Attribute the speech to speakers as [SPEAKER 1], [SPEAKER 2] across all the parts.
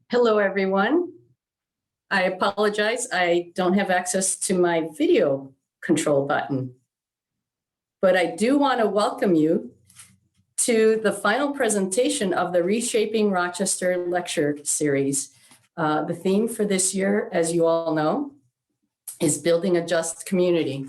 [SPEAKER 1] Hello, everyone. I apologize. I don't have access to my video control button, but I do want to welcome you to the final presentation of the Reshaping Rochester lecture series. The theme for this year, as you all know, is building a just community.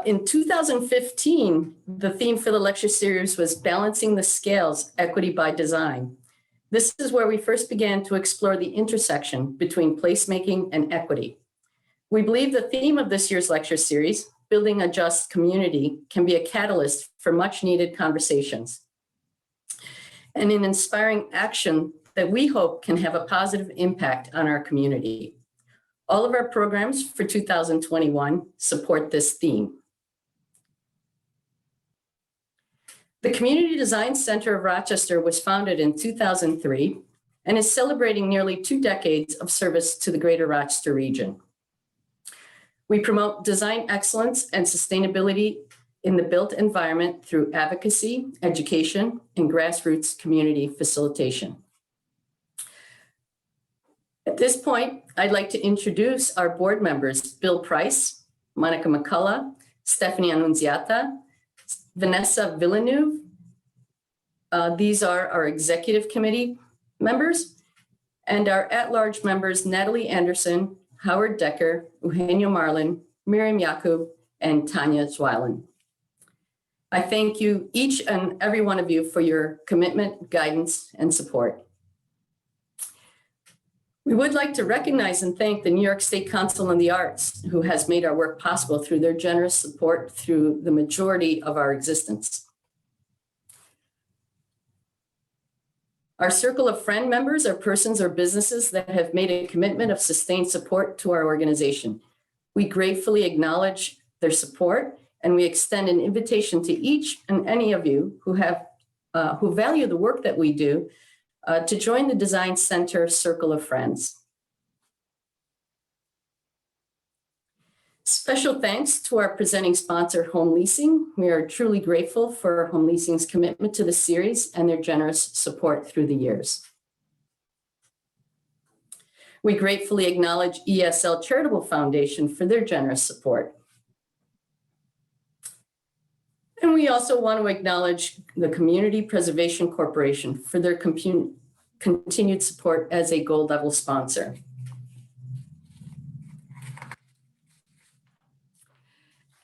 [SPEAKER 1] In 2015, the theme for the lecture series was Balancing the Scales, Equity by Design. This is where we first began to explore the intersection between placemaking and equity. We believe the theme of this year's lecture series, Building a Just Community, can be a catalyst for much needed conversations and an inspiring action that we hope can have a positive impact on our community. All of our programs for 2021 support this theme. The Community Design Center of Rochester was founded in 2003 and is celebrating nearly 2 decades of service to the greater Rochester region. We promote design excellence and sustainability in the built environment through advocacy, education, and grassroots community facilitation. At this point, I'd like to introduce our board members, Bill Price, Monika McCullough, Stephanie Annunziata, Vanessa Villeneuve. These are our executive committee members, and our at-large members, Natalie Anderson, Howard Decker, Eugenio Marlin, Miriam Yakub, and Tanya Zweilen. I thank you, each and every one of you, for your commitment, guidance, and support. We would like to recognize and thank the New York State Council on the Arts, who has made our work possible through their generous support through the majority of our existence. Our circle of friend members are persons or businesses that have made a commitment of sustained support to our organization. We gratefully acknowledge their support, and we extend an invitation to each and any of you who value the work that we do to join the Design Center Circle of Friends. Special thanks to our presenting sponsor, Home Leasing. We are truly grateful for Home Leasing's commitment to the series and their generous support through the years. We gratefully acknowledge ESL Charitable Foundation for their generous support. And we also want to acknowledge the Community Preservation Corporation for their continued support as a gold level sponsor.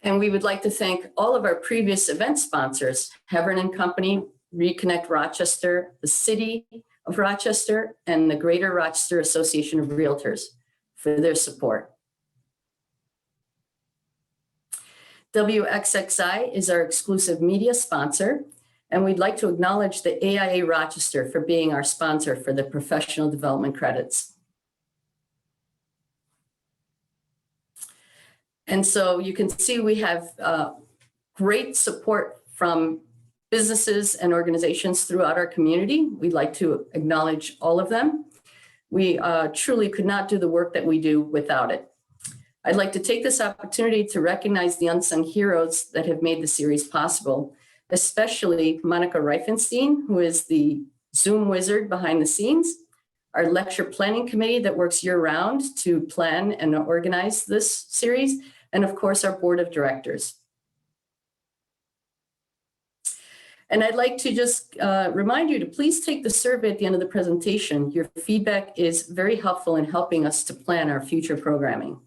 [SPEAKER 1] And we would like to thank all of our previous event sponsors, Hevern and Company, Reconnect Rochester, the City of Rochester, and the Greater Rochester Association of Realtors for their support. WXXI is our exclusive media sponsor, and we'd like to acknowledge the AIA Rochester for being our sponsor for the professional development credits. And so you can see we have great support from businesses and organizations throughout our community. We'd like to acknowledge all of them. We truly could not do the work that we do without it. I'd like to take this opportunity to recognize the unsung heroes that have made the series possible, especially Monika Reifenstein, who is the Zoom wizard behind the scenes, our lecture planning committee that works year-round to plan and organize this series, and of course, our board of directors. And I'd like to just remind you to please take the survey at the end of the presentation. Your feedback is very helpful in helping us to plan our future programming.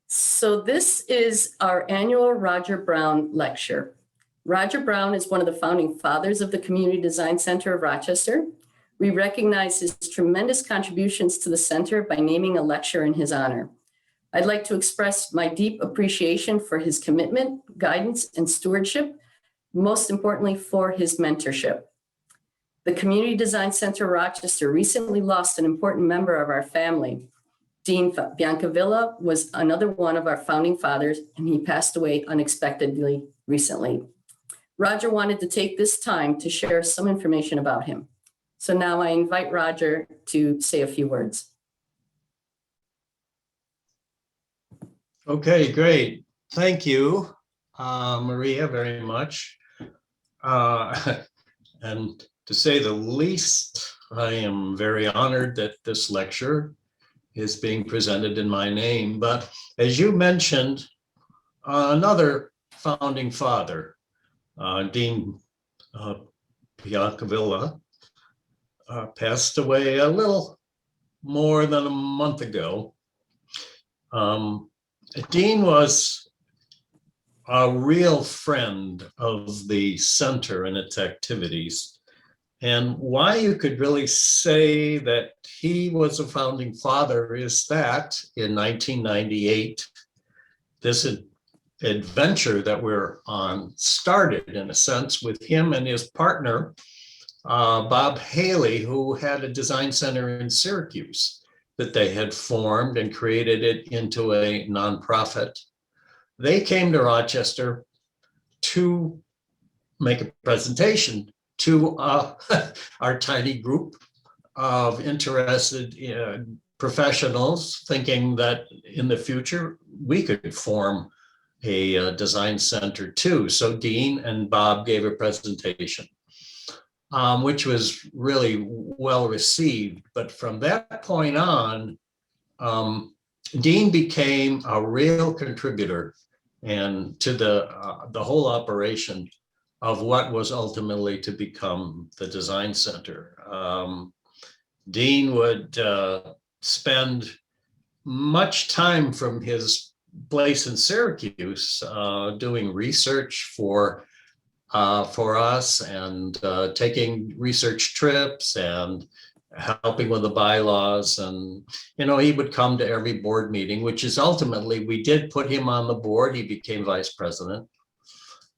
[SPEAKER 1] So this is our annual Roger Brown lecture. Roger Brown is one of the founding fathers of the Community Design Center of Rochester. We recognize his tremendous contributions to the center by naming a lecture in his honor. I'd like to express my deep appreciation for his commitment, guidance, and stewardship, most importantly for his mentorship. The Community Design Center of Rochester recently lost an important member of our family. Dean Biancavilla was another one of our founding fathers, and he passed away unexpectedly recently. Roger wanted to take this time to share some information about him. So now I invite Roger to say a few words.
[SPEAKER 2] Okay, great. Thank you, Maria, very much. And to say the least, I am very honored that this lecture is being presented in my name. But as you mentioned, another founding father, Dean Biancavilla, passed away a little more than a month ago. Dean was a real friend of the center and its activities. And why you could really say that he was a founding father is that in 1998, this adventure that we're on started in a sense with him and his partner, Bob Haley, who had a design center in Syracuse that they had formed and created it into a nonprofit. They came to Rochester to make a presentation to our tiny group of interested professionals, thinking that in the future we could form a design center too. So Dean and Bob gave a presentation, which was really well received. But from that point on, Dean became a real contributor and to the whole operation of what was ultimately to become the design center. Dean would spend much time from his place in Syracuse doing research for us and taking research trips and helping with the bylaws. And, you know, he would come to every board meeting, which is ultimately, we did put him on the board. He became vice president.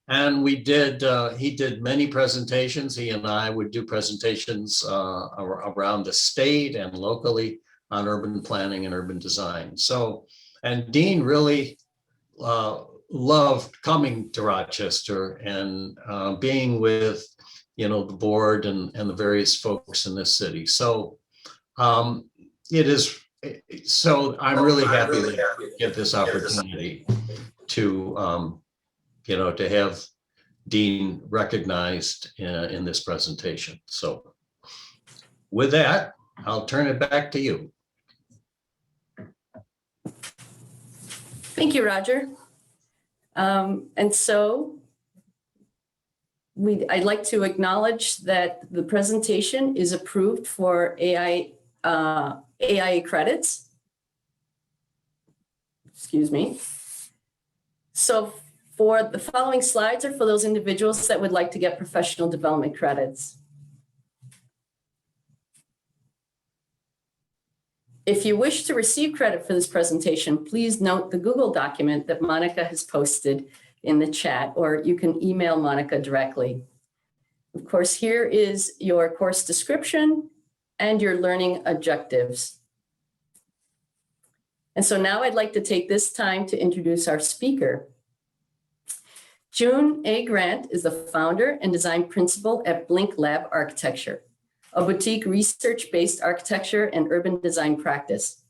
[SPEAKER 2] And we did, he did many presentations. He and I would do presentations around the state and locally on urban planning and urban design. So, and Dean really loved coming to Rochester and being with, you know, the board and the various folks in this city. So it is, so I'm really happy to get this opportunity to, you know, to have Dean recognized in this presentation. So with that, I'll turn it back to you.
[SPEAKER 1] Thank you, Roger. And so I'd like to acknowledge that the presentation is approved for AI credits. Excuse me. So for the following slides are for those individuals that would like to get professional development credits. If you wish to receive credit for this presentation, please note the Google document that Monika has posted in the chat, or you can email Monika directly. Of course, here is your course description and your learning objectives. And so now I'd like to take this time to introduce our speaker. June A. Grant is the founder and design principal at Blink Lab Architecture, a boutique research-based architecture and urban design practice.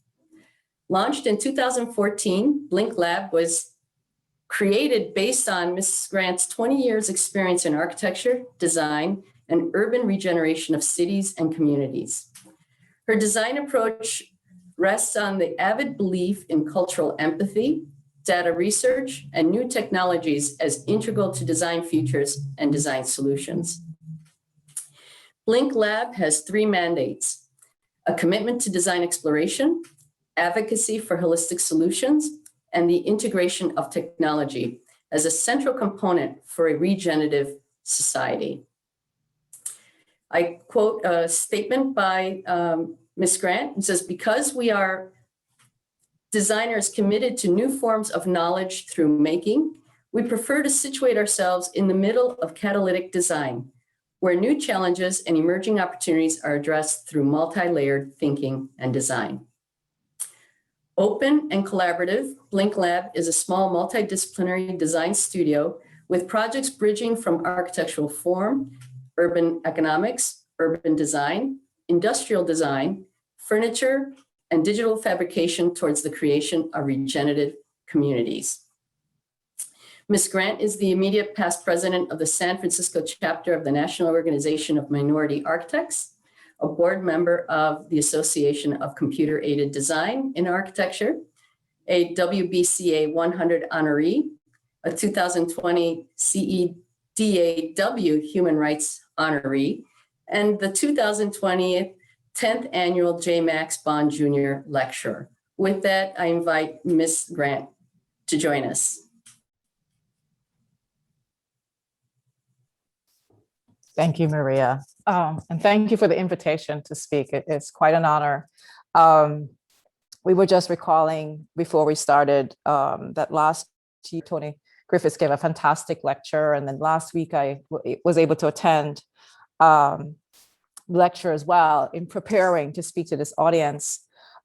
[SPEAKER 1] Launched in 2014, Blink Lab was created based on Ms. Grant's 20 years experience in architecture, design, and urban regeneration of cities and communities. Her design approach rests on the avid belief in cultural empathy, data research, and new technologies as integral to design futures and design solutions. Blink Lab has 3 mandates: a commitment to design exploration, advocacy for holistic solutions, and the integration of technology as a central component for a regenerative society. I quote a statement by Ms. Grant. It says, "Because we are designers committed to new forms of knowledge through making, we prefer to situate ourselves in the middle of catalytic design, where new challenges and emerging opportunities are addressed through multi-layered thinking and design." Open and collaborative, Blink Lab is a small multidisciplinary design studio with projects bridging from architectural form, urban economics, urban design, industrial design, furniture, and digital fabrication towards the creation of regenerative communities. Ms. Grant is the immediate past president of the San Francisco chapter of the National Organization of Minority Architects, a board member of the Association of Computer Aided Design in Architecture, a WBCA 100 honoree, a 2020 CEDAW Human Rights honoree, and the 2020 10th Annual J. Max Bond Jr. Lecturer. With that, I invite Ms. Grant to join us.
[SPEAKER 3] Thank you, Maria. And thank you for the invitation to speak. It's quite an honor. We were just recalling before we started that last year, Tony Griffiths gave a fantastic lecture. And then last week I was able to attend lecture as well in preparing to speak to this audience.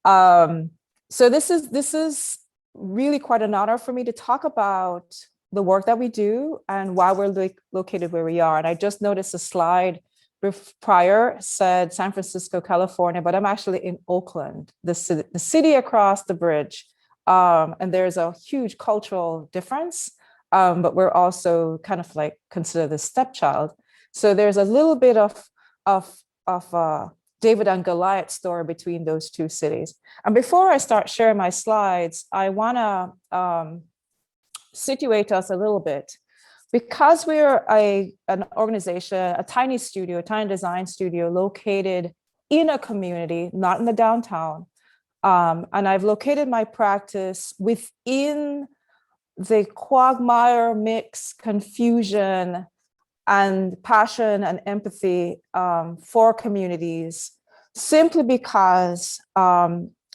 [SPEAKER 3] So this is really quite an honor for me to talk about the work that we do and why we're located where we are. And I just noticed a slide prior said San Francisco, California, but I'm actually in Oakland, the city across the bridge. And there's a huge cultural difference, but we're also kind of like considered the stepchild. So there's a little bit of David and Goliath story between those two cities. And before I start sharing my slides, I want to situate us a little bit. Because we're an organization, a tiny studio, a tiny design studio located in a community, not in the downtown. And I've located my practice within the quagmire, mix, confusion, and passion and empathy for communities, simply because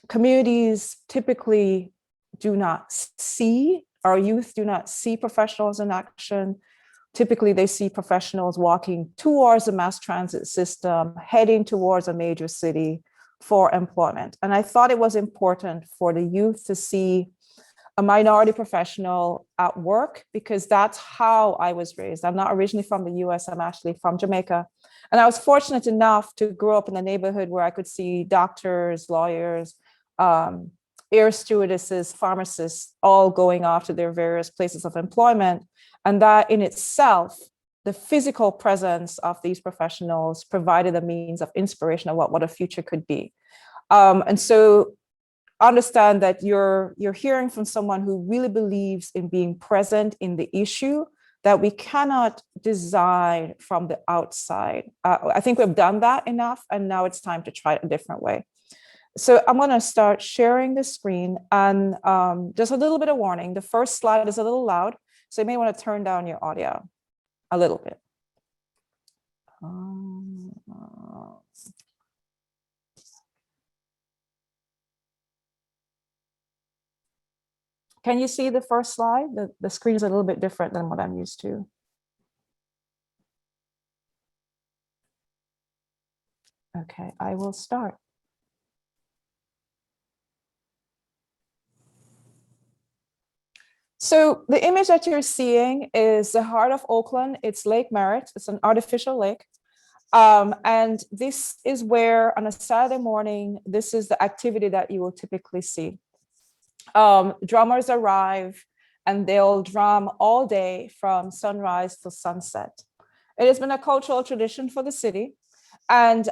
[SPEAKER 3] communities typically do not see, our youth do not see professionals in action. Typically, they see professionals walking towards the mass transit system, heading towards a major city for employment. And I thought it was important for the youth to see a minority professional at work, because that's how I was raised. I'm not originally from the US, I'm actually from Jamaica. And I was fortunate enough to grow up in a neighborhood where I could see doctors, lawyers, air stewardesses, pharmacists, all going off to their various places of employment. And that in itself, the physical presence of these professionals provided a means of inspiration of what a future could be. And so understand that you're hearing from someone who really believes in being present in the issue, that we cannot design from the outside. I think we've done that enough, and now it's time to try it a different way. So I'm going to start sharing the screen, and just a little bit of warning. The first slide is a little loud, so you may want to turn down your audio a little bit. Can you see the first slide? The screen is a little bit different than what I'm used to. Okay, I will start. So the image that you're seeing is the heart of Oakland. It's Lake Merritt. It's an artificial lake. And this is where on a Saturday morning, this is the activity that you will typically see. Drummers arrive and they'll drum all day from sunrise to sunset. It has been a cultural tradition for the city. And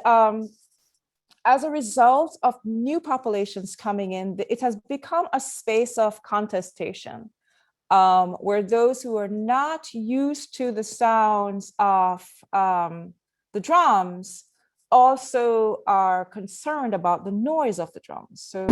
[SPEAKER 3] as a result of new populations coming in, it has become a space of contestation, where those who are not used to the sounds of the drums also are concerned about the noise of the drums. So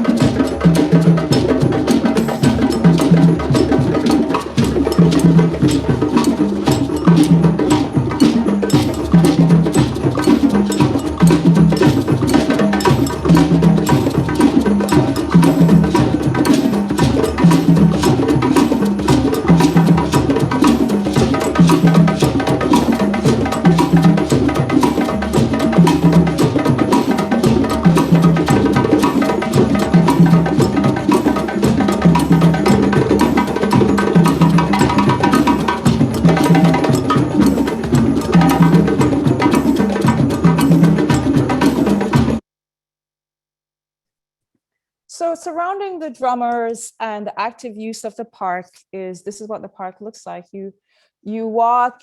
[SPEAKER 3] surrounding the drummers and the active use of the park this is what the park looks like. You walk,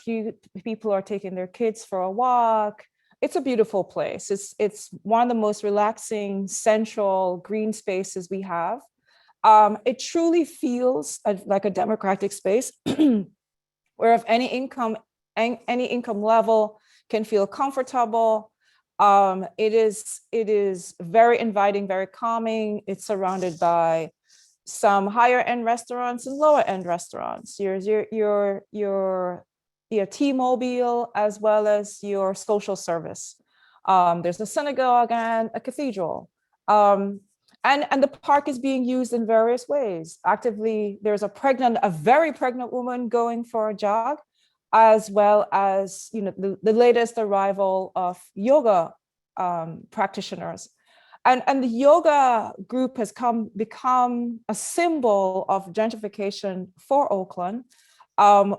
[SPEAKER 3] people are taking their kids for a walk. It's a beautiful place. It's one of the most relaxing central green spaces we have. It truly feels like a democratic space where if any income level can feel comfortable. It is very inviting, very calming. It's surrounded by some higher end restaurants and lower end restaurants. Your T-Mobile as well as your social service. There's a synagogue and a cathedral. And the park is being used in various ways. Actively, there's a very pregnant woman going for a jog, as well as the latest arrival of yoga practitioners. And the yoga group has become a symbol of gentrification for Oakland,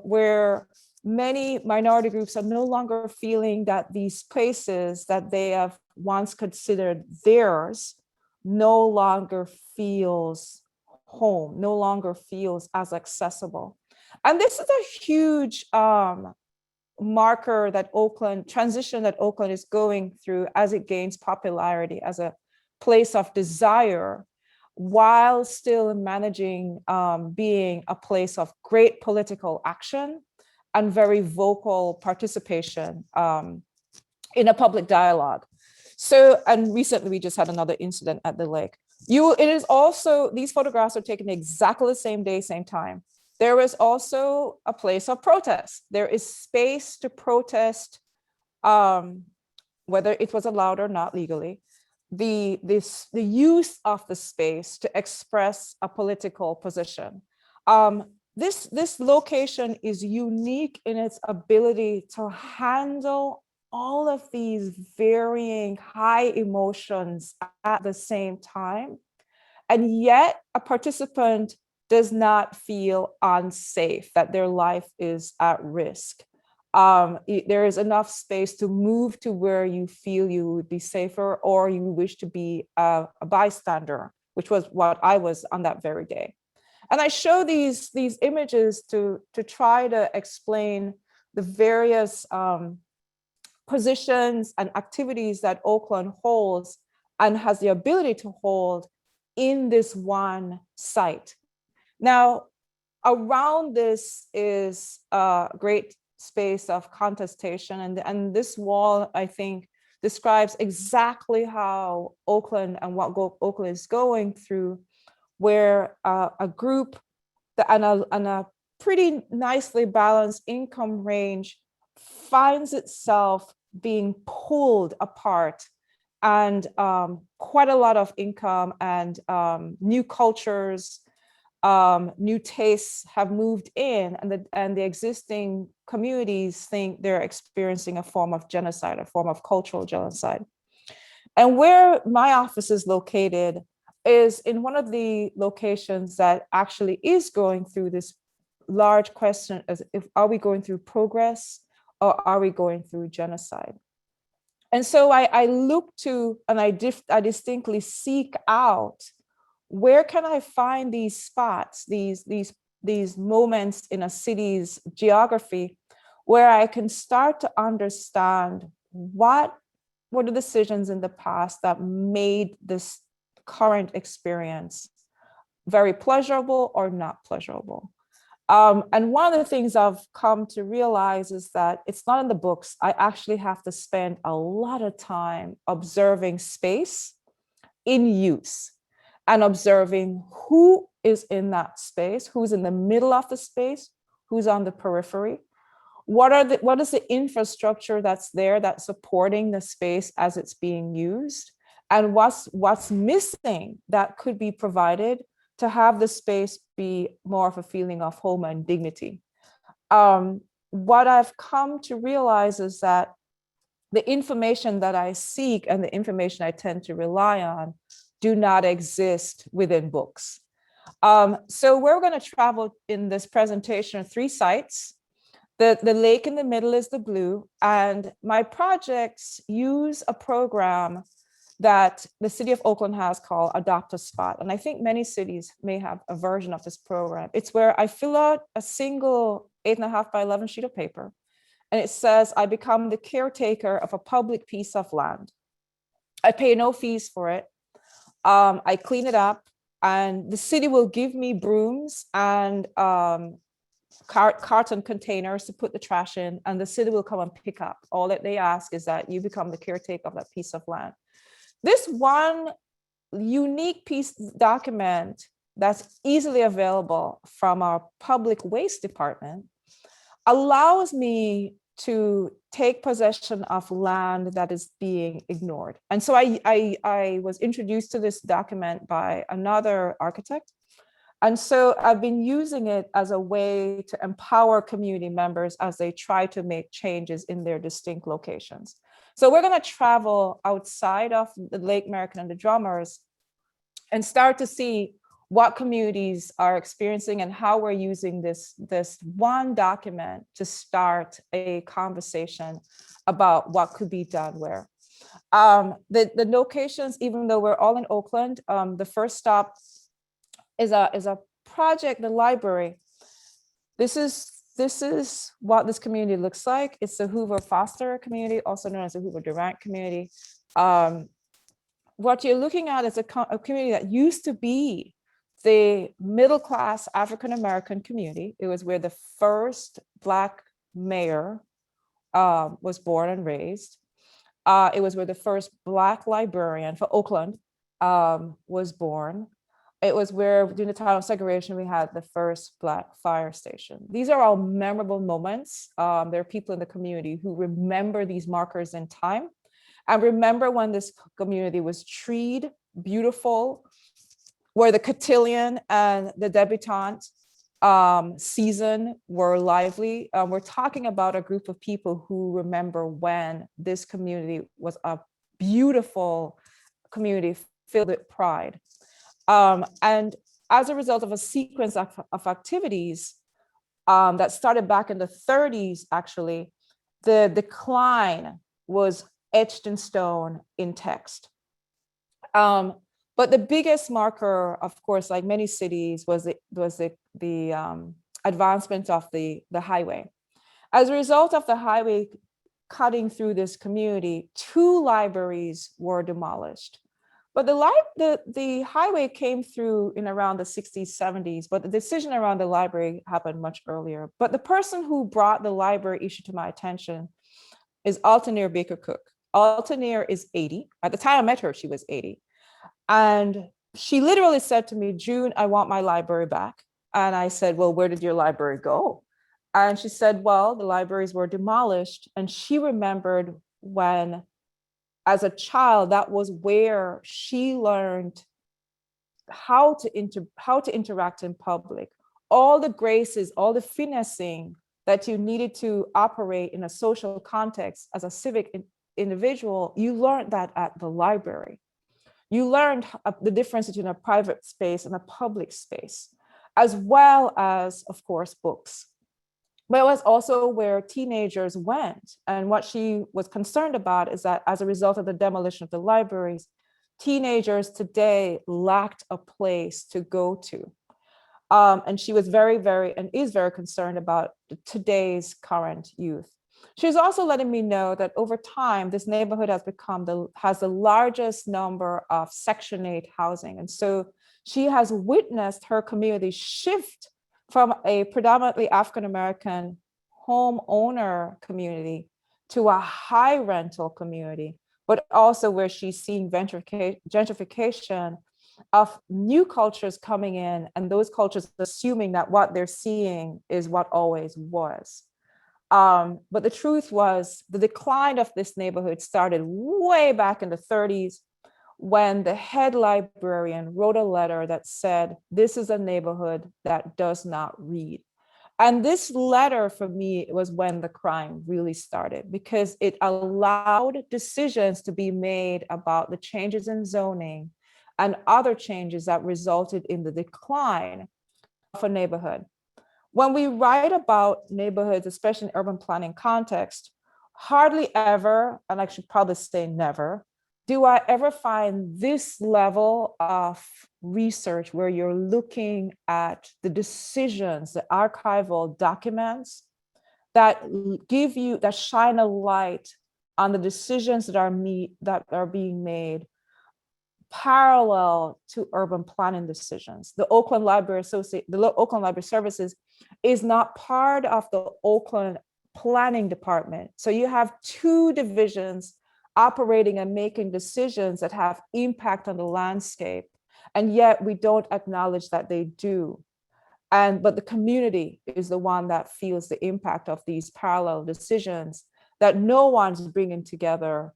[SPEAKER 3] where many minority groups are no longer feeling that these places that they have once considered theirs no longer feels home, no longer feels as accessible. And this is a huge marker transition that Oakland is going through as it gains popularity as a place of desire, while still managing being a place of great political action and very vocal participation in a public dialogue. So, and recently we just had another incident at the lake. It is also, these photographs are taken exactly the same day, same time. There is also a place of protest. There is space to protest, whether it was allowed or not legally, the use of the space to express a political position. This location is unique in its ability to handle all of these varying high emotions at the same time. And yet a participant does not feel unsafe, that their life is at risk. There is enough space to move to where you feel you would be safer, or you wish to be a bystander, which was what I was on that very day. And I show these images to try to explain the various positions and activities that Oakland holds and has the ability to hold in this one site. Now, around this is a great space of contestation, and this wall, I think, describes exactly how Oakland and what Oakland is going through, where a group and a pretty nicely balanced income range finds itself being pulled apart, and quite a lot of income and new cultures, new tastes have moved in, and the existing communities think they're experiencing a form of genocide, a form of cultural genocide. And where my office is located is in one of the locations that actually is going through this large question as if, are we going through progress or are we going through genocide? And so I look to, and I distinctly seek out, where can I find these spots, these moments in a city's geography where I can start to understand what were the decisions in the past that made this current experience very pleasurable or not pleasurable. And one of the things I've come to realize is that it's not in the books. I actually have to spend a lot of time observing space in use and observing who is in that space, who's in the middle of the space, who's on the periphery. What is the infrastructure that's there that's supporting the space as it's being used? And what's missing that could be provided to have the space be more of a feeling of home and dignity. What I've come to realize is that the information that I seek and the information I tend to rely on do not exist within books. So we're going to travel in this presentation 3 sites. The lake in the middle is the blue, and my projects use a program that the city of Oakland has called Adopt a Spot. And I think many cities may have a version of this program. It's where I fill out a single 8.5 by 11 sheet of paper. And it says, I become the caretaker of a public piece of land. I pay no fees for it. I clean it up, and the city will give me brooms and carton containers to put the trash in, and the city will come and pick up. All that they ask is that you become the caretaker of that piece of land. This one unique piece document that's easily available from our public waste department allows me to take possession of land that is being ignored. And so I was introduced to this document by another architect. And so I've been using it as a way to empower community members as they try to make changes in their distinct locations. So we're going to travel outside of the Lake American and the Drummers and start to see what communities are experiencing and how we're using this one document to start a conversation about what could be done where. The locations, even though we're all in Oakland, the first stop is a project, the library. This is what this community looks like. It's the Hoover Foster community, also known as the Hoover Durant community. What you're looking at is a community that used to be the middle-class African-American community. It was where the first Black mayor was born and raised. It was where the first Black librarian for Oakland was born. It was where, during the time of segregation, we had the first Black fire station. These are all memorable moments. There are people in the community who remember these markers in time and remember when this community was treed, beautiful, where the cotillion and the debutante season were lively. We're talking about a group of people who remember when this community was a beautiful community filled with pride. And as a result of a sequence of activities that started back in the 30s, actually, the decline was etched in stone in text. But the biggest marker, of course, like many cities, was the advancement of the highway. As a result of the highway cutting through this community, 2 libraries were demolished. But the highway came through in around the 60s, 70s, but the decision around the library happened much earlier. But the person who brought the library issue to my attention is Altaneer Baker Cook. Altaneer is 80. At the time I met her, she was 80. And she literally said to me, June, I want my library back. And I said, well, where did your library go? And she said, well, the libraries were demolished. And she remembered when, as a child, that was where she learned how to interact in public. All the graces, all the finessing that you needed to operate in a social context as a civic individual, you learned that at the library. You learned the difference between a private space and a public space, as well as, of course, books. But it was also where teenagers went. And what she was concerned about is that as a result of the demolition of the libraries, teenagers today lacked a place to go to. And she was very concerned about today's current youth. She's also letting me know that over time, this neighborhood has the largest number of Section 8 housing. And so she has witnessed her community shift from a predominantly African-American homeowner community to a high rental community, but also where she's seeing gentrification of new cultures coming in, and those cultures assuming that what they're seeing is what always was. But the truth was the decline of this neighborhood started way back in the 30s when the head librarian wrote a letter that said, this is a neighborhood that does not read. And this letter for me was when the crime really started, because it allowed decisions to be made about the changes in zoning and other changes that resulted in the decline of a neighborhood. When we write about neighborhoods, especially in urban planning context, hardly ever, and I should probably say never, do I ever find this level of research where you're looking at the decisions, the archival documents that give you, that shine a light on the decisions that are being made parallel to urban planning decisions. The Oakland Library Services is not part of the Oakland Planning Department. So you have two divisions operating and making decisions that have impact on the landscape, and yet we don't acknowledge that they do. But the community is the one that feels the impact of these parallel decisions that no one's bringing together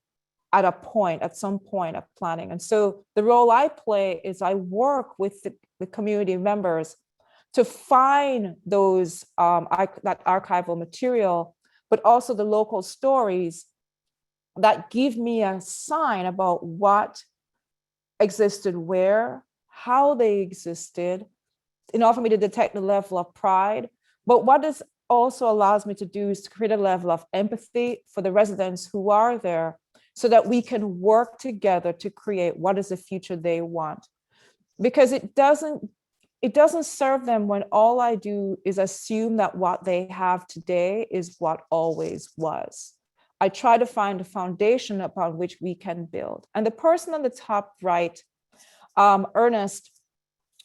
[SPEAKER 3] at some point of planning. And so the role I play is I work with the community members to find those that archival material, but also the local stories that give me a sign about what existed where, how they existed, in order for me to detect the level of pride. But what this also allows me to do is to create a level of empathy for the residents who are there, so that we can work together to create what is the future they want. Because it doesn't serve them when all I do is assume that what they have today is what always was. I try to find a foundation upon which we can build. And the person on the top right, Ernest,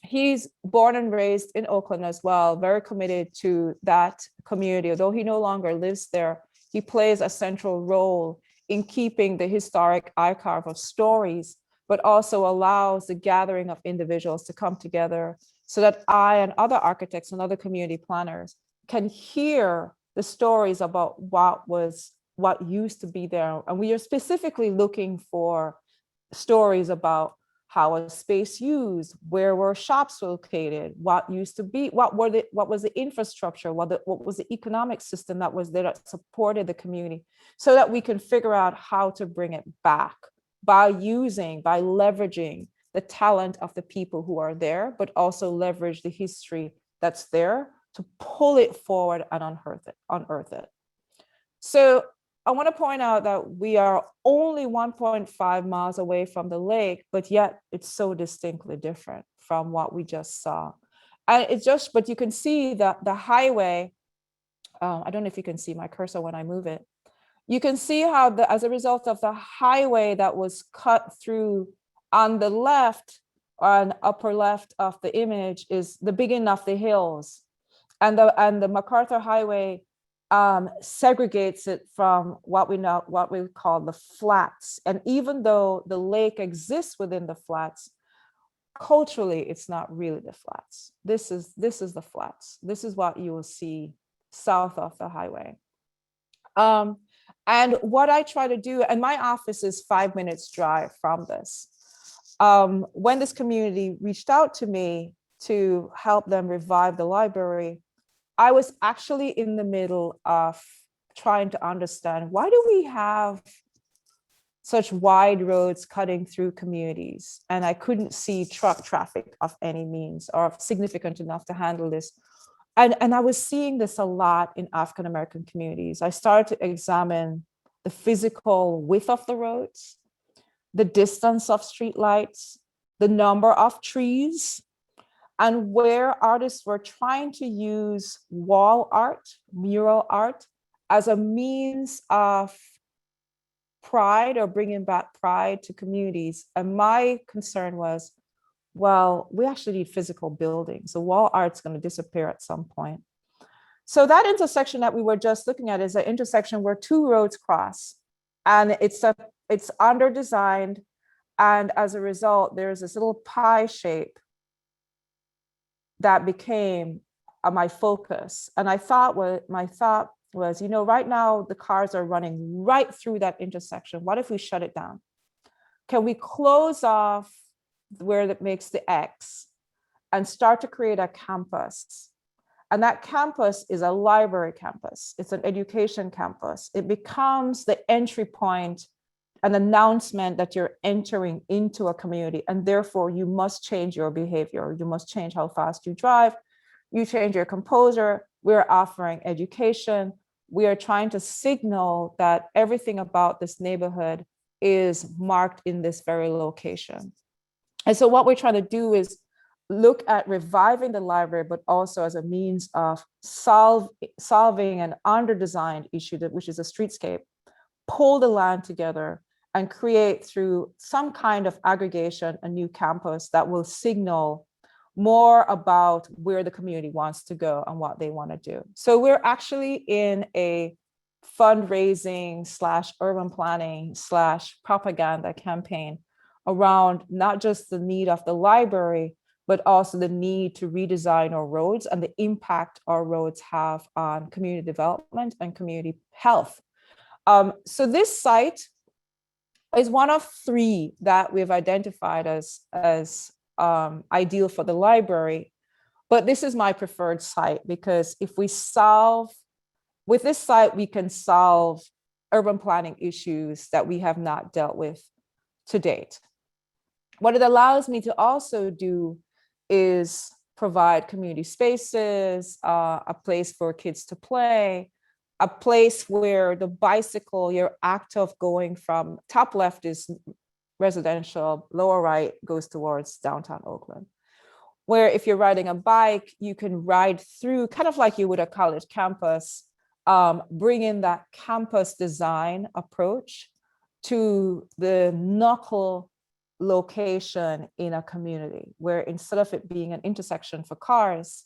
[SPEAKER 3] he's born and raised in Oakland as well, very committed to that community. Although he no longer lives there, he plays a central role in keeping the historic archive of stories, but also allows the gathering of individuals to come together so that I and other architects and other community planners can hear the stories about what used to be there. And we are specifically looking for stories about how was space used, where were shops located, what used to be, what was the infrastructure, what was the economic system that was there that supported the community, so that we can figure out how to bring it back by leveraging the talent of the people who are there, but also leverage the history that's there to pull it forward and unearth it. So I want to point out that we are only 1.5 miles away from the lake, but yet it's so distinctly different from what we just saw. And but you can see that the highway, I don't know if you can see my cursor when I move it. You can see how as a result of the highway that was cut through on the left, on upper left of the image, is the beginning of the hills. And the MacArthur Highway segregates it from what we call the flats. And even though the lake exists within the flats, culturally, it's not really the flats. This is the flats. This is what you will see south of the highway. And what I try to do, and my office is 5 minutes drive from this. When this community reached out to me to help them revive the library, I was actually in the middle of trying to understand, why do we have such wide roads cutting through communities? And I couldn't see truck traffic of any means or significant enough to handle this. And I was seeing this a lot in African-American communities. I started to examine the physical width of the roads, the distance of streetlights, the number of trees, and where artists were trying to use wall art, mural art, as a means of pride or bringing back pride to communities. And my concern was, well, we actually need physical buildings. So wall art's going to disappear at some point. So that intersection that we were just looking at is an intersection where two roads cross, and it's under-designed. And as a result, there's this little pie shape that became my focus. And my thought was, right now the cars are running right through that intersection. What if we shut it down? Can we close off where that makes the X and start to create a campus? And that campus is a library campus. It's an education campus. It becomes the entry point, an announcement that you're entering into a community, and therefore you must change your behavior. You must change how fast you drive. You change your composure. We're offering education. We are trying to signal that everything about this neighborhood is marked in this very location. And so what we're trying to do is look at reviving the library, but also as a means of solving an under-designed issue, which is a streetscape, pull the land together and create through some kind of aggregation a new campus that will signal more about where the community wants to go and what they want to do. So we're actually in a fundraising / urban planning / propaganda campaign around not just the need of the library, but also the need to redesign our roads and the impact our roads have on community development and community health. So this site is one of 3 that we've identified as ideal for the library. But this is my preferred site because if we solve, with this site, we can solve urban planning issues that we have not dealt with to date. What it allows me to also do is provide community spaces, a place for kids to play, a place where the bicycle, your act of going from top left is residential, lower right goes towards downtown Oakland, where if you're riding a bike, you can ride through kind of like you would a college campus, bring in that campus design approach to the knuckle location in a community, where instead of it being an intersection for cars,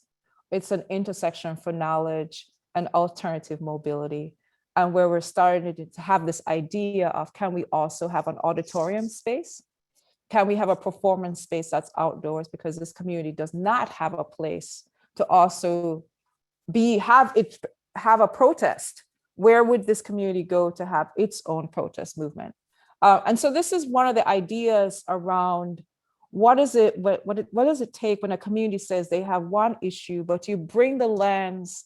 [SPEAKER 3] it's an intersection for knowledge and alternative mobility. And where we're starting to have this idea of, can we also have an auditorium space? Can we have a performance space that's outdoors? Because this community does not have a place to also have a protest. Where would this community go to have its own protest movement? And so this is one of the ideas around what does it take when a community says they have one issue, but you bring the lens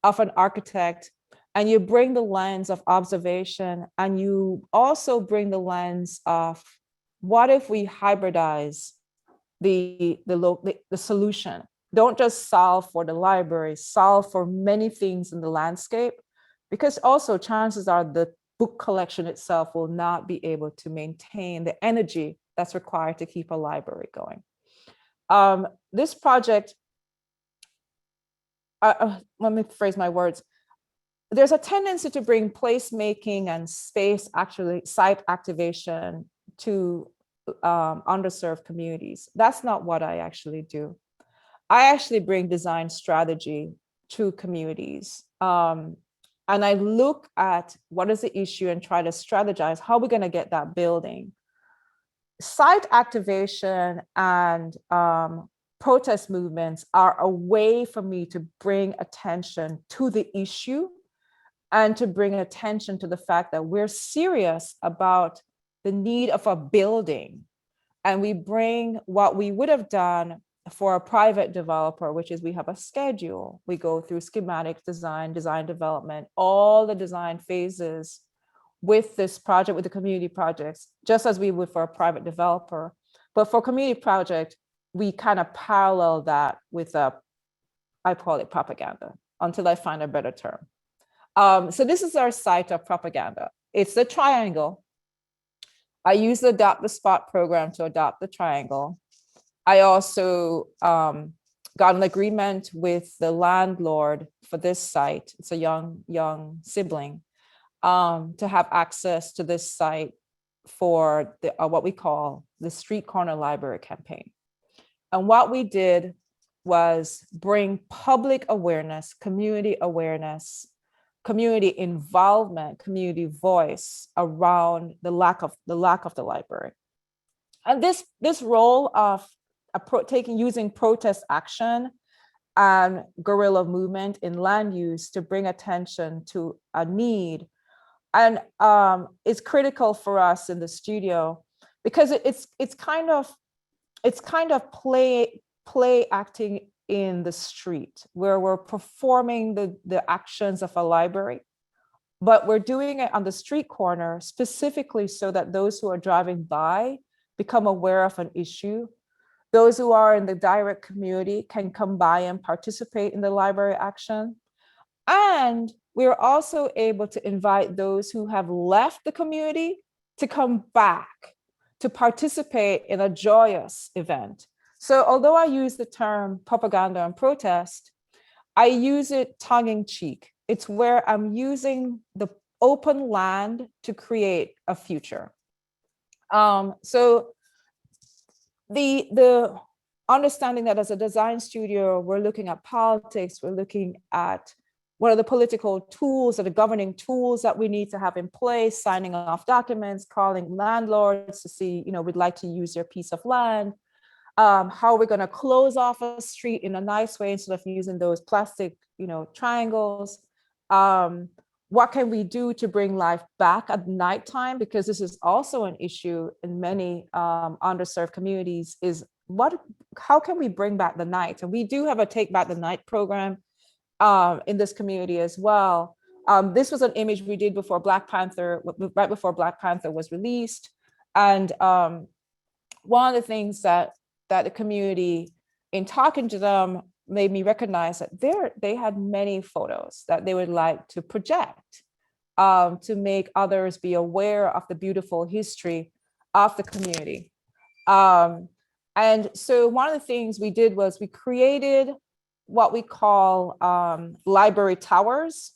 [SPEAKER 3] of an architect and you bring the lens of observation, and you also bring the lens of what if we hybridize the solution? Don't just solve for the library, solve for many things in the landscape, because also chances are the book collection itself will not be able to maintain the energy that's required to keep a library going. This project, let me phrase my words. There's a tendency to bring placemaking and site activation to underserved communities. That's not what I actually do. I actually bring design strategy to communities. And I look at what is the issue and try to strategize how we're going to get that building. Site activation and protest movements are a way for me to bring attention to the issue and to bring attention to the fact that we're serious about the need of a building. And we bring what we would have done for a private developer, which is we have a schedule. We go through schematic design, design development, all the design phases with this project, with the community projects, just as we would for a private developer. But for community project, we kind of parallel that with I call it propaganda until I find a better term. So this is our site of propaganda. It's the triangle. I use the Adopt the Spot program to adopt the triangle. I also got an agreement with the landlord for this site. It's a young sibling, to have access to this site for the, what we call the Street Corner Library campaign. And what we did was bring public awareness, community involvement, community voice around the lack of the library. And this role of using protest action and guerrilla movement in land use to bring attention to a need, and it's critical for us in the studio because it's kind of play acting in the street where we're performing the actions of a library, but we're doing it on the street corner specifically so that those who are driving by become aware of an issue. Those who are in the direct community can come by and participate in the library action. And we're also able to invite those who have left the community to come back, to participate in a joyous event. So although I use the term propaganda and protest, I use it tongue in cheek. It's where I'm using the open land to create a future. So the understanding that as a design studio, we're looking at politics, we're looking at what are the political tools or the governing tools that we need to have in place, signing off documents, calling landlords to see, we'd like to use your piece of land, how we're going to close off a street in a nice way instead of using those plastic, triangles. What can we do to bring life back at nighttime? Because this is also an issue in many underserved communities, is how can we bring back the night? And we do have a Take Back the Night program in this community as well. This was an image we did before Black Panther, right before Black Panther was released. And one of the things that the community, in talking to them, made me recognize that they had many photos that they would like to project to make others be aware of the beautiful history of the community. And so one of the things we did was we created what we call library towers,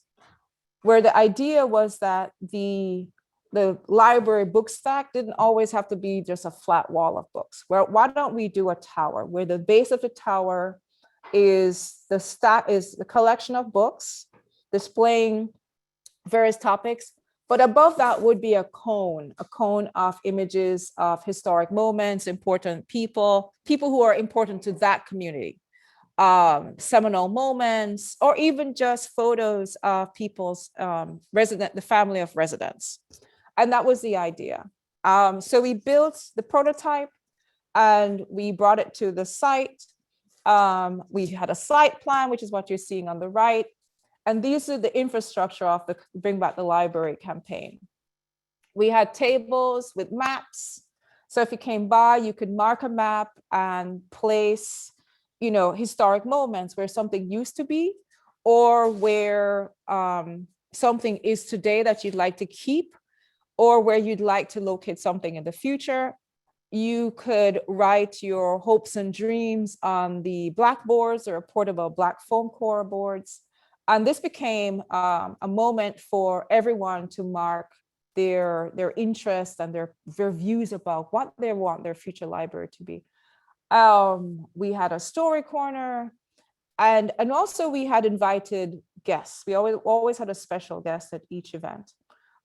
[SPEAKER 3] where the idea was that the library book stack didn't always have to be just a flat wall of books. Why don't we do a tower where the base of the tower is the collection of books displaying various topics, but above that would be a cone of images of historic moments, important people who are important to that community, seminal moments, or even just photos of people's the family of residents. And that was the idea. So we built the prototype and we brought it to the site. We had a site plan, which is what you're seeing on the right. And these are the infrastructure of the Bring Back the Library campaign. We had tables with maps. So if you came by, you could mark a map and place, historic moments where something used to be, or where something is today that you'd like to keep, or where you'd like to locate something in the future. You could write your hopes and dreams on the blackboards or portable black foam core boards. And this became a moment for everyone to mark their interests and their views about what they want their future library to be. We had a story corner, and also we had invited guests. We always had a special guest at each event.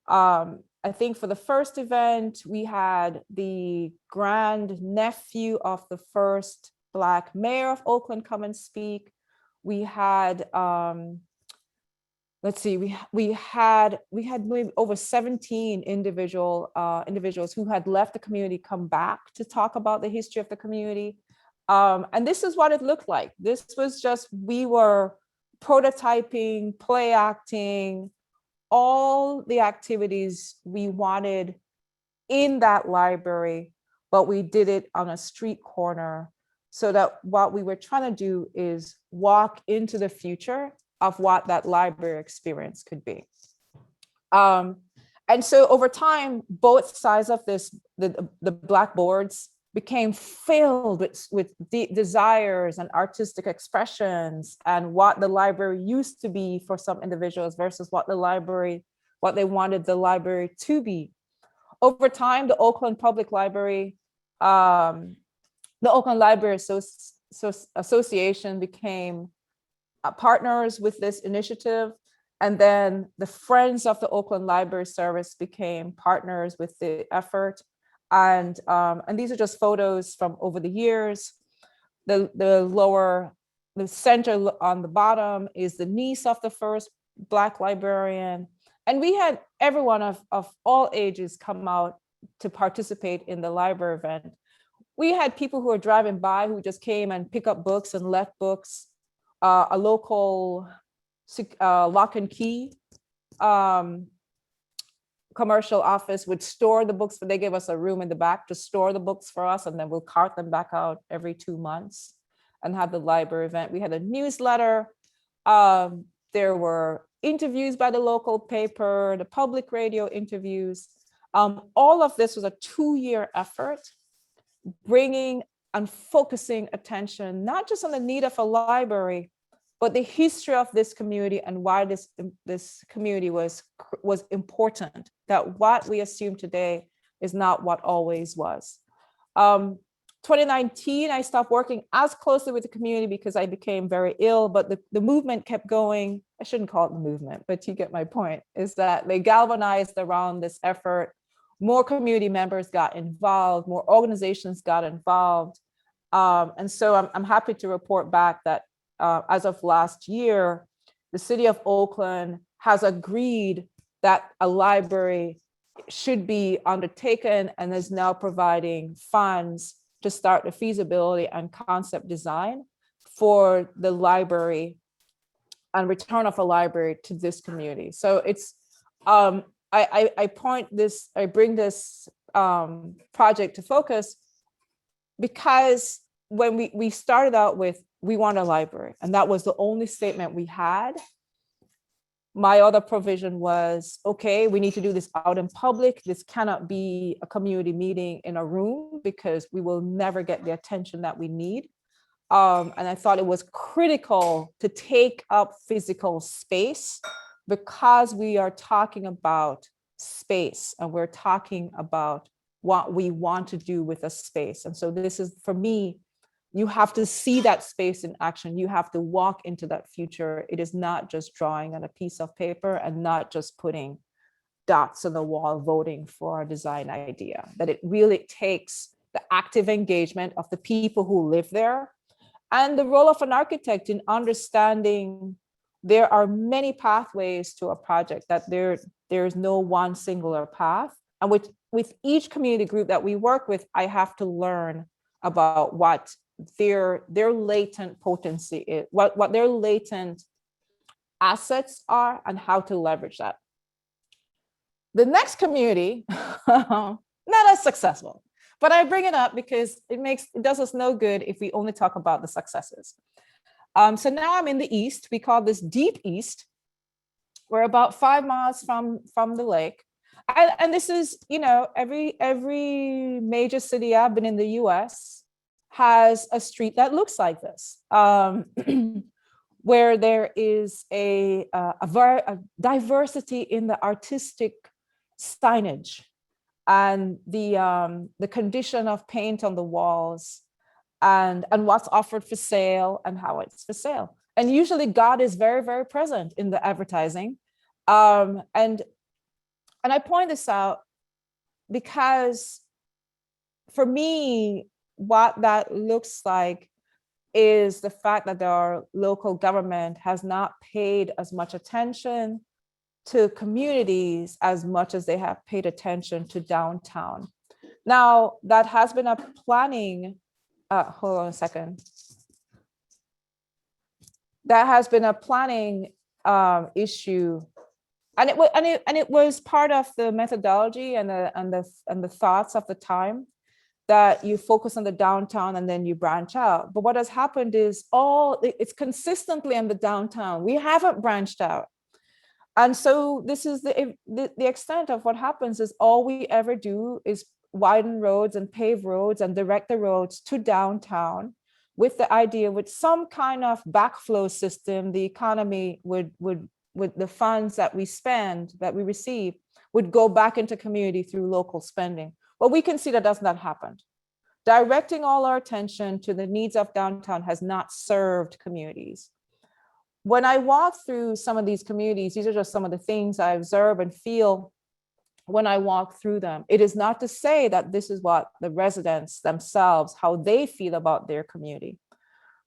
[SPEAKER 3] I think for the first event, we had the grand nephew of the first Black mayor of Oakland come and speak. We had, we had maybe over 17 individuals who had left the community come back to talk about the history of the community. And this is what it looked like. This was just, we were prototyping, play acting, all the activities we wanted in that library, but we did it on a street corner, so that what we were trying to do is walk into the future of what that library experience could be. And so over time, both sides of this, the blackboards became filled with desires and artistic expressions and what the library used to be for some individuals versus what they wanted the library to be. Over time, the Oakland Public Library, the Oakland Library Association became partners with this initiative. And then the Friends of the Oakland Library Service became partners with the effort. And these are just photos from over the years. The center on the bottom is the niece of the first Black librarian. And we had everyone of all ages come out to participate in the library event. We had people who were driving by who just came and pick up books and left books. A local lock and key commercial office would store the books, but they gave us a room in the back to store the books for us, and then we'll cart them back out every 2 months and have the library event. We had a newsletter. There were interviews by the local paper, the public radio interviews. All of this was a 2-year effort, bringing and focusing attention, not just on the need of a library, but the history of this community and why this community was important, that what we assume today is not what always was. 2019, I stopped working as closely with the community because I became very ill, but the movement kept going. I shouldn't call it the movement, but you get my point, is that they galvanized around this effort. More community members got involved, more organizations got involved. And so I'm happy to report back that as of last year, the city of Oakland has agreed that a library should be undertaken and is now providing funds to start the feasibility and concept design for the library and return of a library to this community. So it's, I bring this project to focus because when we started out with, we want a library, and that was the only statement we had. My other provision was, okay, we need to do this out in public. This cannot be a community meeting in a room because we will never get the attention that we need. And I thought it was critical to take up physical space because we are talking about space and we're talking about what we want to do with a space. And so this is, for me, you have to see that space in action. You have to walk into that future. It is not just drawing on a piece of paper and not just putting dots on the wall voting for a design idea, that it really takes the active engagement of the people who live there and the role of an architect in understanding there are many pathways to a project, that there's no one singular path. And with each community group that we work with, I have to learn about what their latent potency is, what their latent assets are and how to leverage that. The next community, not as successful, but I bring it up because it does us no good if we only talk about the successes. So now I'm in the East. We call this Deep East. We're about 5 miles from the lake. And this is, every major city I've been in the US has a street that looks like this, where there is a diversity in the artistic signage and the condition of paint on the walls and what's offered for sale and how it's for sale. And usually God is very, very present in the advertising. And I point this out because for me, what that looks like is the fact that our local government has not paid as much attention to communities as much as they have paid attention to downtown. Now, that has been a planning, hold on a second. That has been a planning issue. And it was part of the methodology and the thoughts of the time that you focus on the downtown and then you branch out. But what has happened is it's consistently in the downtown. We haven't branched out. And so this is the extent of what happens is all we ever do is widen roads and pave roads and direct the roads to downtown with the idea with some kind of backflow system, the economy would with the funds that we spend, that we receive, would go back into community through local spending. Well, we can see that does not happen. Directing all our attention to the needs of downtown has not served communities. When I walk through some of these communities, these are just some of the things I observe and feel when I walk through them. It is not to say that this is what the residents themselves, how they feel about their community,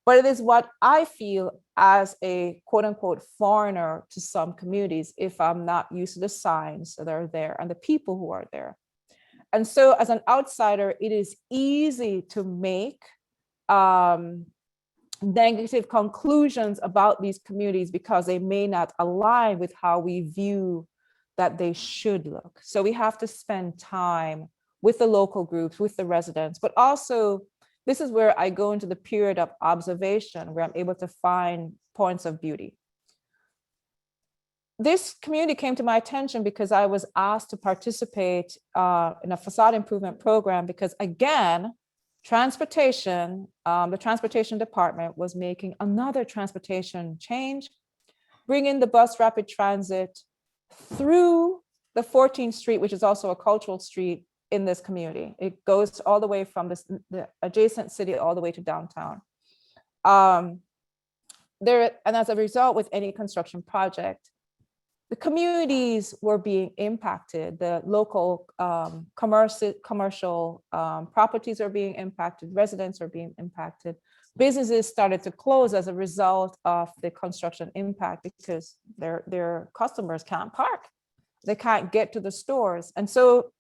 [SPEAKER 3] but it is what I feel as a quote unquote foreigner to some communities if I'm not used to the signs that are there and the people who are there. And so as an outsider, it is easy to make negative conclusions about these communities because they may not align with how we view that they should look. So we have to spend time with the local groups, with the residents, but also this is where I go into the period of observation where I'm able to find points of beauty. this community came to my attention because I was asked to participate in a facade improvement program because, again, transportation, the transportation department was making another transportation change, bringing the bus rapid transit through the 14th Street, which is also a cultural street in this community. It goes all the way from the adjacent city all the way to downtown. And as a result, with any construction project, the communities were being impacted. The local commercial properties are being impacted. Residents are being impacted. Businesses started to close as a result of the construction impact because their customers can't park. They can't get to the stores. And so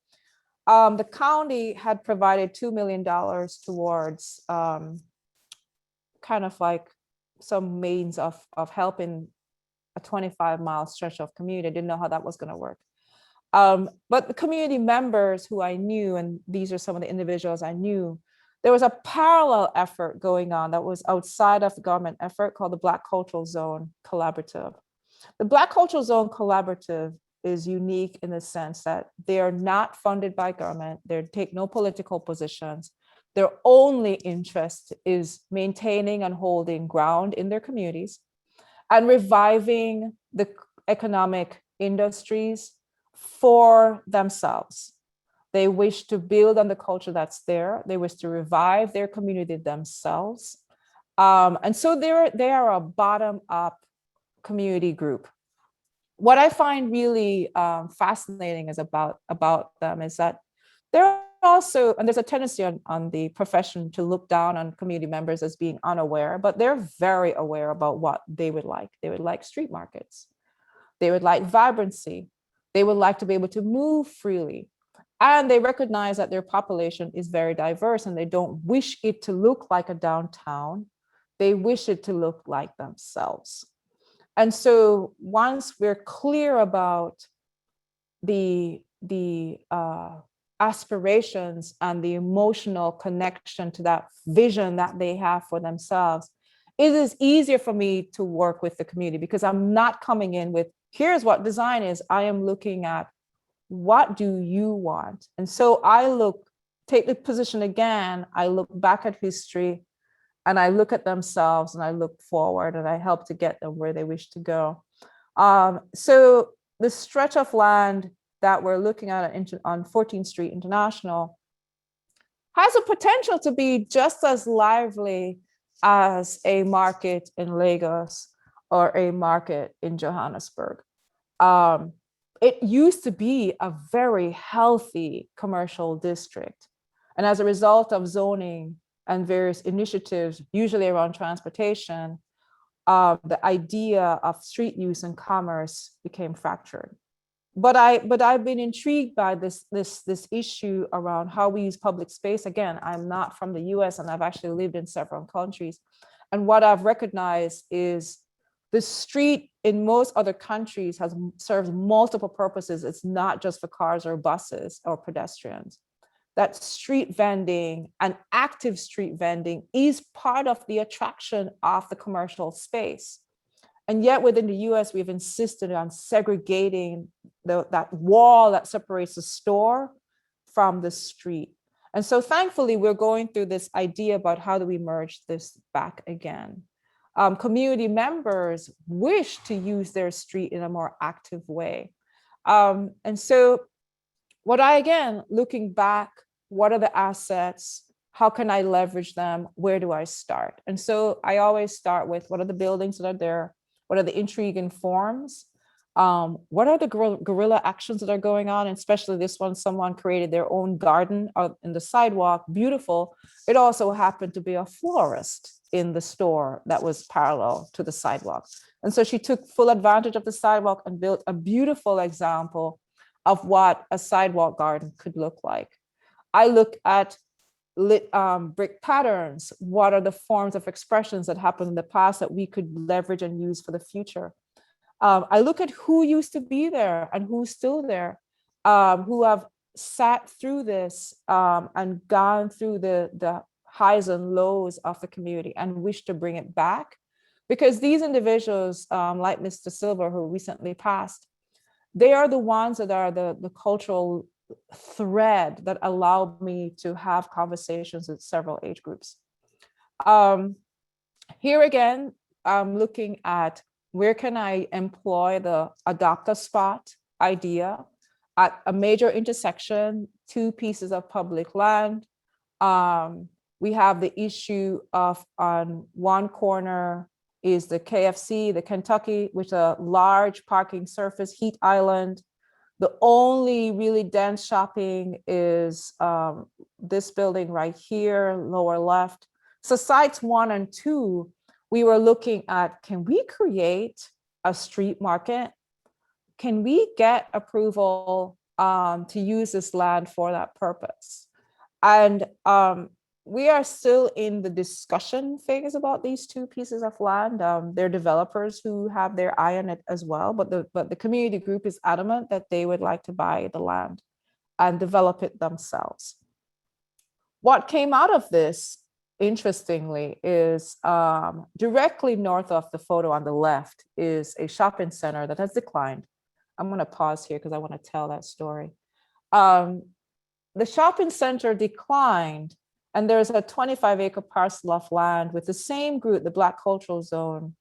[SPEAKER 3] the county had provided $2 million towards kind of like some means of helping a 25-mile stretch of community. I didn't know how that was going to work. But the community members who I knew, and these are some of the individuals I knew, there was a parallel effort going on that was outside of the government effort called the Black Cultural Zone Collaborative. The Black Cultural Zone Collaborative is unique in the sense that they are not funded by government. They take no political positions. Their only interest is maintaining and holding ground in their communities and reviving the economic industries for themselves. They wish to build on the culture that's there. They wish to revive their community themselves. And so they are a bottom-up community group. What I find really fascinating is about them is that they're also, and there's a tendency on the profession to look down on community members as being unaware, but they're very aware about what they would like. They would like street markets. They would like vibrancy. They would like to be able to move freely. And they recognize that their population is very diverse and they don't wish it to look like a downtown. They wish it to look like themselves. And so once we're clear about the aspirations and the emotional connection to that vision that they have for themselves, it is easier for me to work with the community because I'm not coming in with, here's what design is. I am looking at, what do you want? And so I take the position again, I look back at history and I look at themselves and I look forward and I help to get them where they wish to go. So the stretch of land that we're looking at on 14th Street International has a potential to be just as lively as a market in Lagos or a market in Johannesburg. It used to be a very healthy commercial district. And as a result of zoning and various initiatives, usually around transportation, the idea of street use and commerce became fractured. But I've been intrigued by this issue around how we use public space. Again, I'm not from the US and I've actually lived in several countries. And what I've recognized is the street in most other countries serves multiple purposes. It's not just for cars or buses or pedestrians. That street vending and active street vending is part of the attraction of the commercial space. And yet within the US, we've insisted on segregating that wall that separates the store from the street. And so thankfully, we're going through this idea about how do we merge this back again. Community members wish to use their street in a more active way. And so looking back, what are the assets? How can I leverage them? Where do I start? And so I always start with what are the buildings that are there? What are the intriguing forms? What are the guerrilla actions that are going on? And especially this one, someone created their own garden in the sidewalk, beautiful. It also happened to be a florist in the store that was parallel to the sidewalk. And so she took full advantage of the sidewalk and built a beautiful example of what a sidewalk garden could look like. I look at brick patterns. What are the forms of expressions that happened in the past that we could leverage and use for the future? I look at who used to be there and who's still there, who have sat through this and gone through the highs and lows of the community and wish to bring it back. because these individuals, like Mr. Silver, who recently passed, they are the ones that are the cultural thread that allow me to have conversations with several age groups. Here again, I'm looking at where can I employ the adopt a spot idea at a major intersection, two pieces of public land. We have the issue of on one corner is the KFC, the Kentucky, which is a large parking surface, heat island. The only really dense shopping is this building right here, lower left. So sites 1 and 2, we were looking at, can we create a street market? Can we get approval to use this land for that purpose? And we are still in the discussion phase about these two pieces of land. There are developers who have their eye on it as well, but the community group is adamant that they would like to buy the land and develop it themselves. What came out of this, interestingly, is directly north of the photo on the left is a shopping center that has declined. I'm going to pause here because I want to tell that story. The shopping center declined, and there's a 25-acre parcel of land with the same group, the Black Cultural Zone,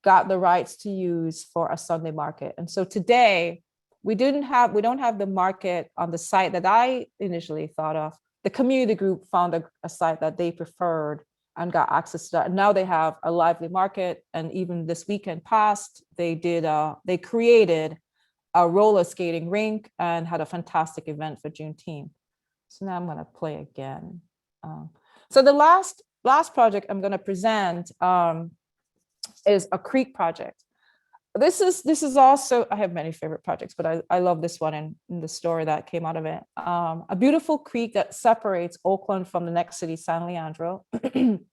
[SPEAKER 3] got the rights to use for a Sunday market. And so today, we don't have the market on the site that I initially thought of. The community group found a site that they preferred and got access to that. And now they have a lively market. And even this weekend past, they created a roller skating rink and had a fantastic event for Juneteenth. So now I'm going to play again. So the last project I'm going to present is a creek project. This is also, I have many favorite projects, but I love this one in the story that came out of it. A beautiful creek that separates Oakland from the next city, San Leandro. And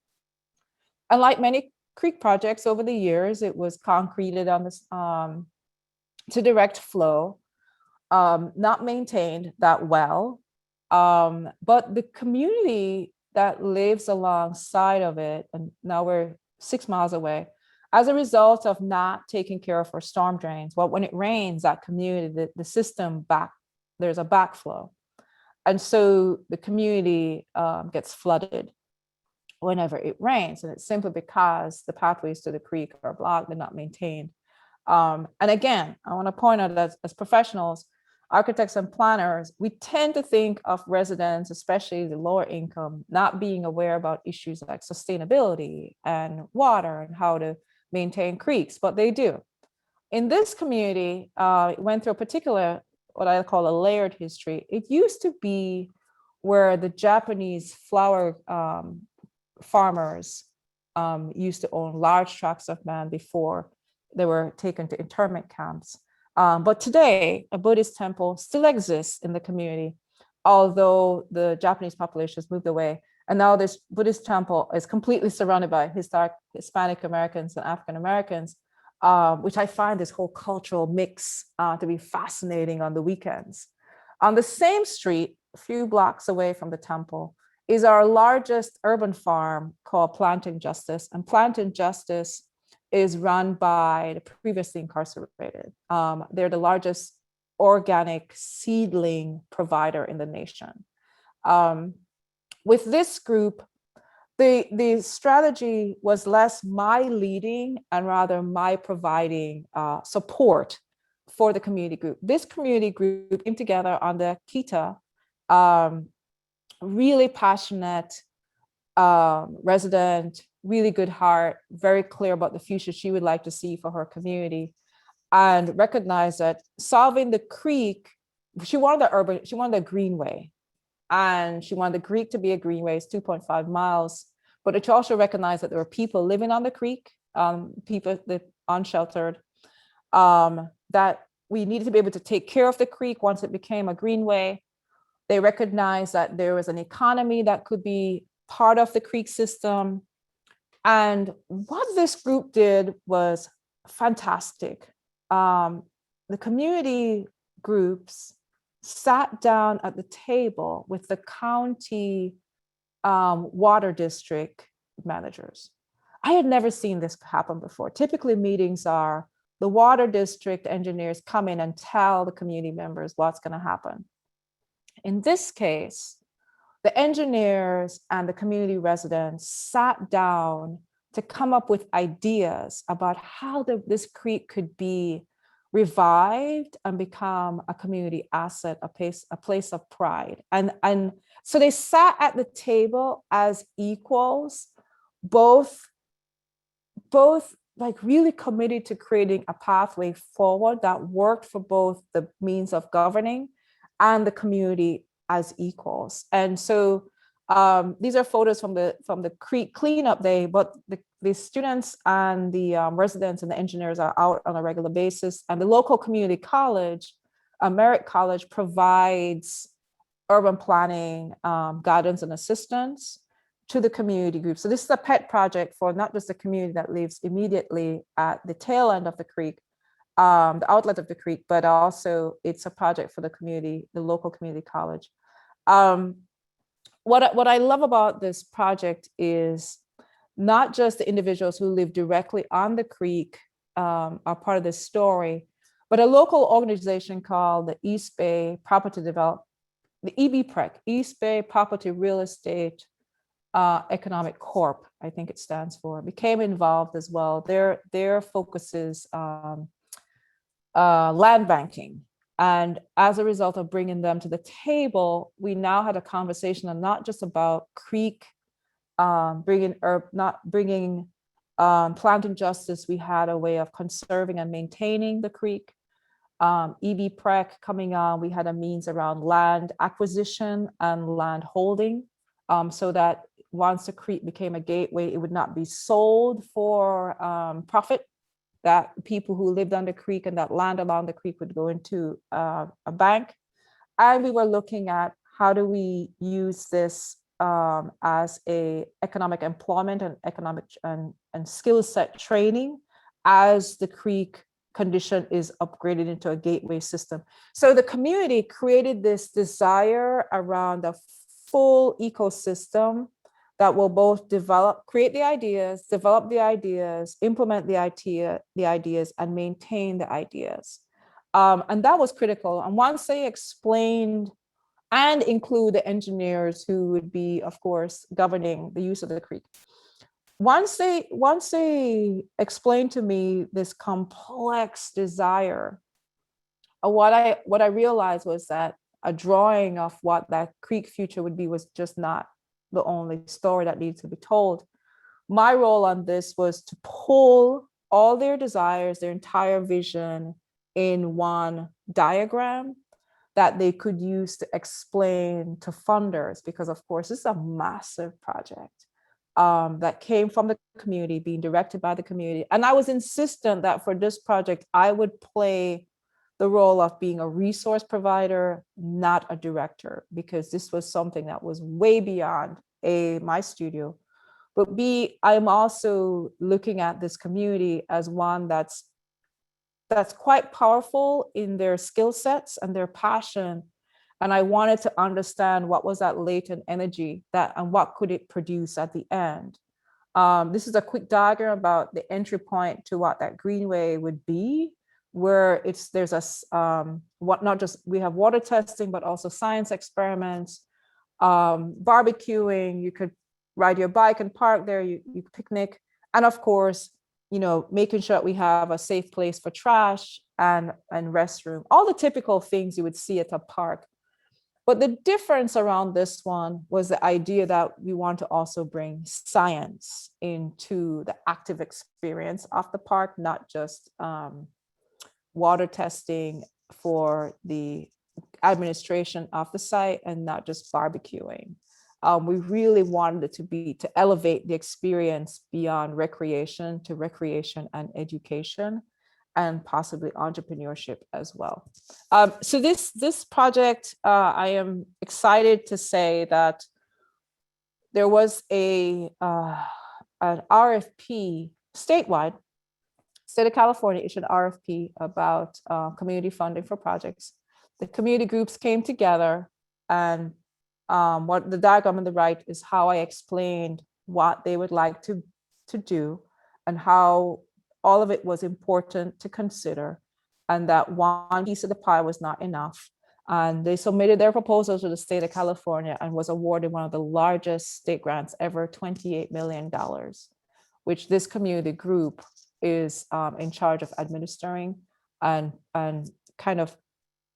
[SPEAKER 3] like many creek projects over the years, it was concreted on this to direct flow, not maintained that well. But the community that lives alongside of it, and now we're 6 miles away, as a result of not taking care of our storm drains, well, when it rains, that community, the system there's a backflow. And so the community gets flooded whenever it rains. And it's simply because the pathways to the creek are blocked, they're not maintained. And again, I want to point out that as professionals, architects and planners, we tend to think of residents, especially the lower income, not being aware about issues like sustainability and water and how to maintain creeks, but they do. In this community, it went through a particular, what I call a layered history. It used to be where the Japanese flower farmers used to own large tracts of land before they were taken to internment camps. But today, a Buddhist temple still exists in the community, although the Japanese population has moved away. And now this Buddhist temple is completely surrounded by historic Hispanic Americans and African Americans, which I find this whole cultural mix to be fascinating on the weekends. On the same street, a few blocks away from the temple, is our largest urban farm called Planting Justice. And Planting Justice is run by the previously incarcerated. They're the largest organic seedling provider in the nation. With this group, the strategy was less my leading and rather my providing support for the community group. This community group came together on the Kita, really passionate resident, really good heart, very clear about the future she would like to see for her community, and recognized that solving the creek, she wanted a greenway, and she wanted the creek to be a greenway. It's 2.5 miles, but it also recognized that there were people living on the creek, people that unsheltered, that we needed to be able to take care of the creek once it became a greenway. They recognized that there was an economy that could be part of the creek system. And what this group did was fantastic. The community groups sat down at the table with the county water district managers I had never seen this happen before. Typically meetings are the water district engineers come in and tell the community members what's going to happen. In this case, the engineers and the community residents sat down to come up with ideas about how this creek could be revived and become a community asset, a place of pride. And so they sat at the table as equals, both like really committed to creating a pathway forward that worked for both the means of governing and the community as equals. And so these are photos from the creek cleanup day, but the students and the residents and the engineers are out on a regular basis. And the local community college, Merritt College, provides urban planning guidance and assistance to the community group. So this is a pet project for not just the community that lives immediately at the tail end of the creek, the outlet of the creek, but also it's a project for the community, the local community college. What I love about this project is not just the individuals who live directly on the creek are part of this story, but a local organization called the East Bay Property Development, the EBPREC, East Bay Property Real Estate Economic Corp, I think it stands for, became involved as well. Their focus is land banking. And as a result of bringing them to the table, we now had a conversation and not just about creek, planting justice. We had a way of conserving and maintaining the creek. EBPREC coming on, we had a means around land acquisition and land holding, so that once the creek became a gateway, it would not be sold for profit, that people who lived on the creek and that land along the creek would go into a bank. And we were looking at how do we use this as a economic employment and economic and skill set training as the creek condition is upgraded into a gateway system. So the community created this desire around a full ecosystem that will both create the ideas, develop the ideas, implement the ideas, and maintain the ideas. And that was critical. And once they explained and include the engineers who would be, of course, governing the use of the creek, once they explained to me this complex desire, what I realized was that a drawing of what that creek future would be was just not the only story that needs to be told. My role on this was to pull all their desires, their entire vision in one diagram that they could use to explain to funders, because of course, this is a massive project that came from the community, being directed by the community. And I was insistent that for this project, I would play the role of being a resource provider, not a director, because this was something that was way beyond my studio. But B, I'm also looking at this community as one that's quite powerful in their skill sets and their passion. And I wanted to understand what was that latent energy and what could it produce at the end. This is a quick diagram about the entry point to what that greenway would be, where there's not just we have water testing, but also science experiments, barbecuing. You could ride your bike and park there. You picnic, and of course, making sure that we have a safe place for trash and restroom. All the typical things you would see at a park. But the difference around this one was the idea that we want to also bring science into the active experience of the park, not just water testing for the administration of the site and not just barbecuing. We really wanted it to elevate the experience beyond recreation to recreation and education, and possibly entrepreneurship as well. So this project, I am excited to say that there was an RFP statewide. State of California issued an RFP about community funding for projects. The community groups came together, and what the diagram on the right is how I explained what they would like to to do and how all of it was important to consider, and that one piece of the pie was not enough. And they submitted their proposal to the state of California and was awarded one of the largest state grants ever, $28 million, which this community group is in charge of administering and kind of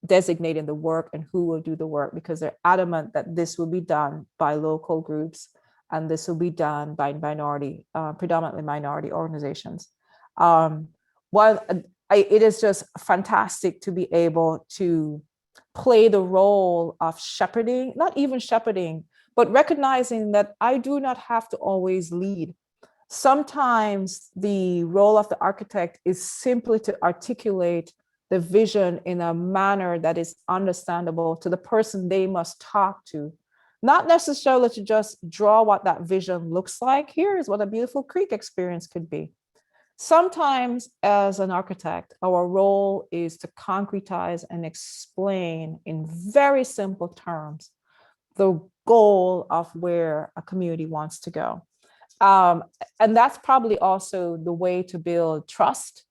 [SPEAKER 3] designating the work and who will do the work, because they're adamant that this will be done by local groups and this will be done by predominantly minority organizations. It is just fantastic to be able to play the role of shepherding, not even shepherding, but recognizing that I do not have to always lead. Sometimes the role of the architect is simply to articulate the vision in a manner that is understandable to the person they must talk to, not necessarily to just draw what that vision looks like. Here is what a beautiful creek experience could be. Sometimes as an architect, our role is to concretize and explain in very simple terms the goal of where a community wants to go. And that's probably also the way to build trust,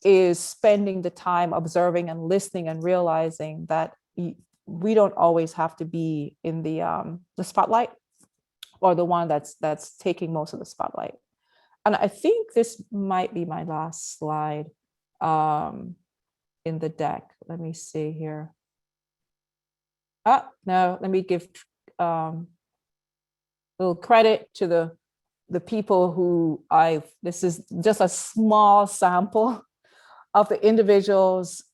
[SPEAKER 3] is spending the time observing and listening and realizing that we don't always have to be in the spotlight or the one that's taking most of the spotlight. And I think this might be my last slide in the deck. Let me see here. No, let me give a little credit to the people who this is just a small sample of the individuals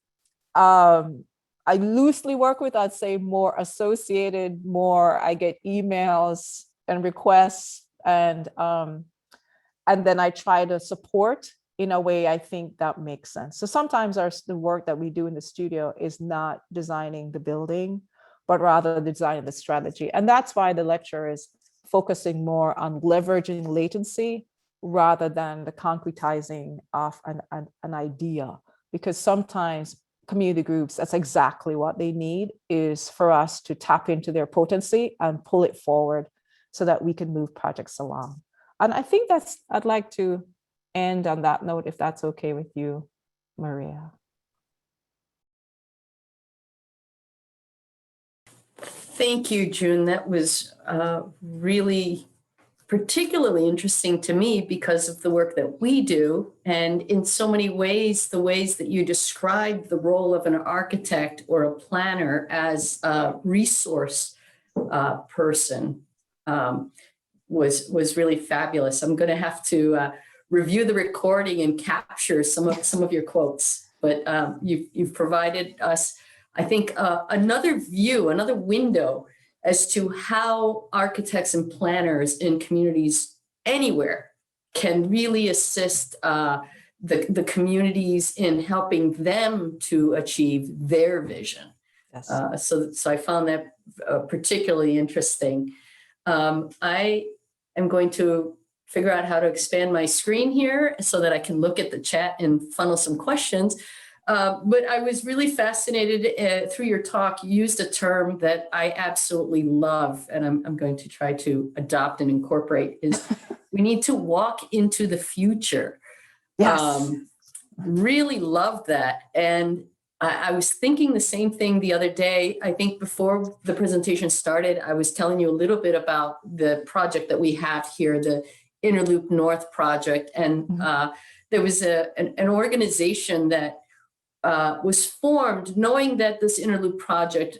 [SPEAKER 3] I loosely work with. I'd say more associated, I get emails and requests, and then I try to support in a way I think that makes sense. So sometimes the work that we do in the studio is not designing the building, but rather designing the strategy. And that's why the lecture is focusing more on leveraging latency rather than the concretizing of an idea. Because sometimes community groups, that's exactly what they need, is for us to tap into their potency and pull it forward so that we can move projects along. And I think I'd like to end on that note, if that's okay with you, Maria.
[SPEAKER 1] Thank you, June. That was really particularly interesting to me because of the work that we do. And in so many ways, the ways that you describe the role of an architect or a planner as a resource person was really fabulous. I'm going to have to review the recording and capture some of your quotes, but you've provided us, I think, another view, another window as to how architects and planners in communities anywhere can really assist the communities in helping them to achieve their vision.
[SPEAKER 3] Yes.
[SPEAKER 1] So I found that particularly interesting. I am going to figure out how to expand my screen here so that I can look at the chat and funnel some questions. But I was really fascinated through your talk. You used a term that I absolutely love, and I'm going to try to adopt and incorporate, is we need to walk into the future.
[SPEAKER 3] Yes.
[SPEAKER 1] Really love that. And I was thinking the same thing the other day. I think before the presentation started, I was telling you a little bit about the project that we have here, the Interloop North project. And there was an organization that was formed knowing that this Interloop project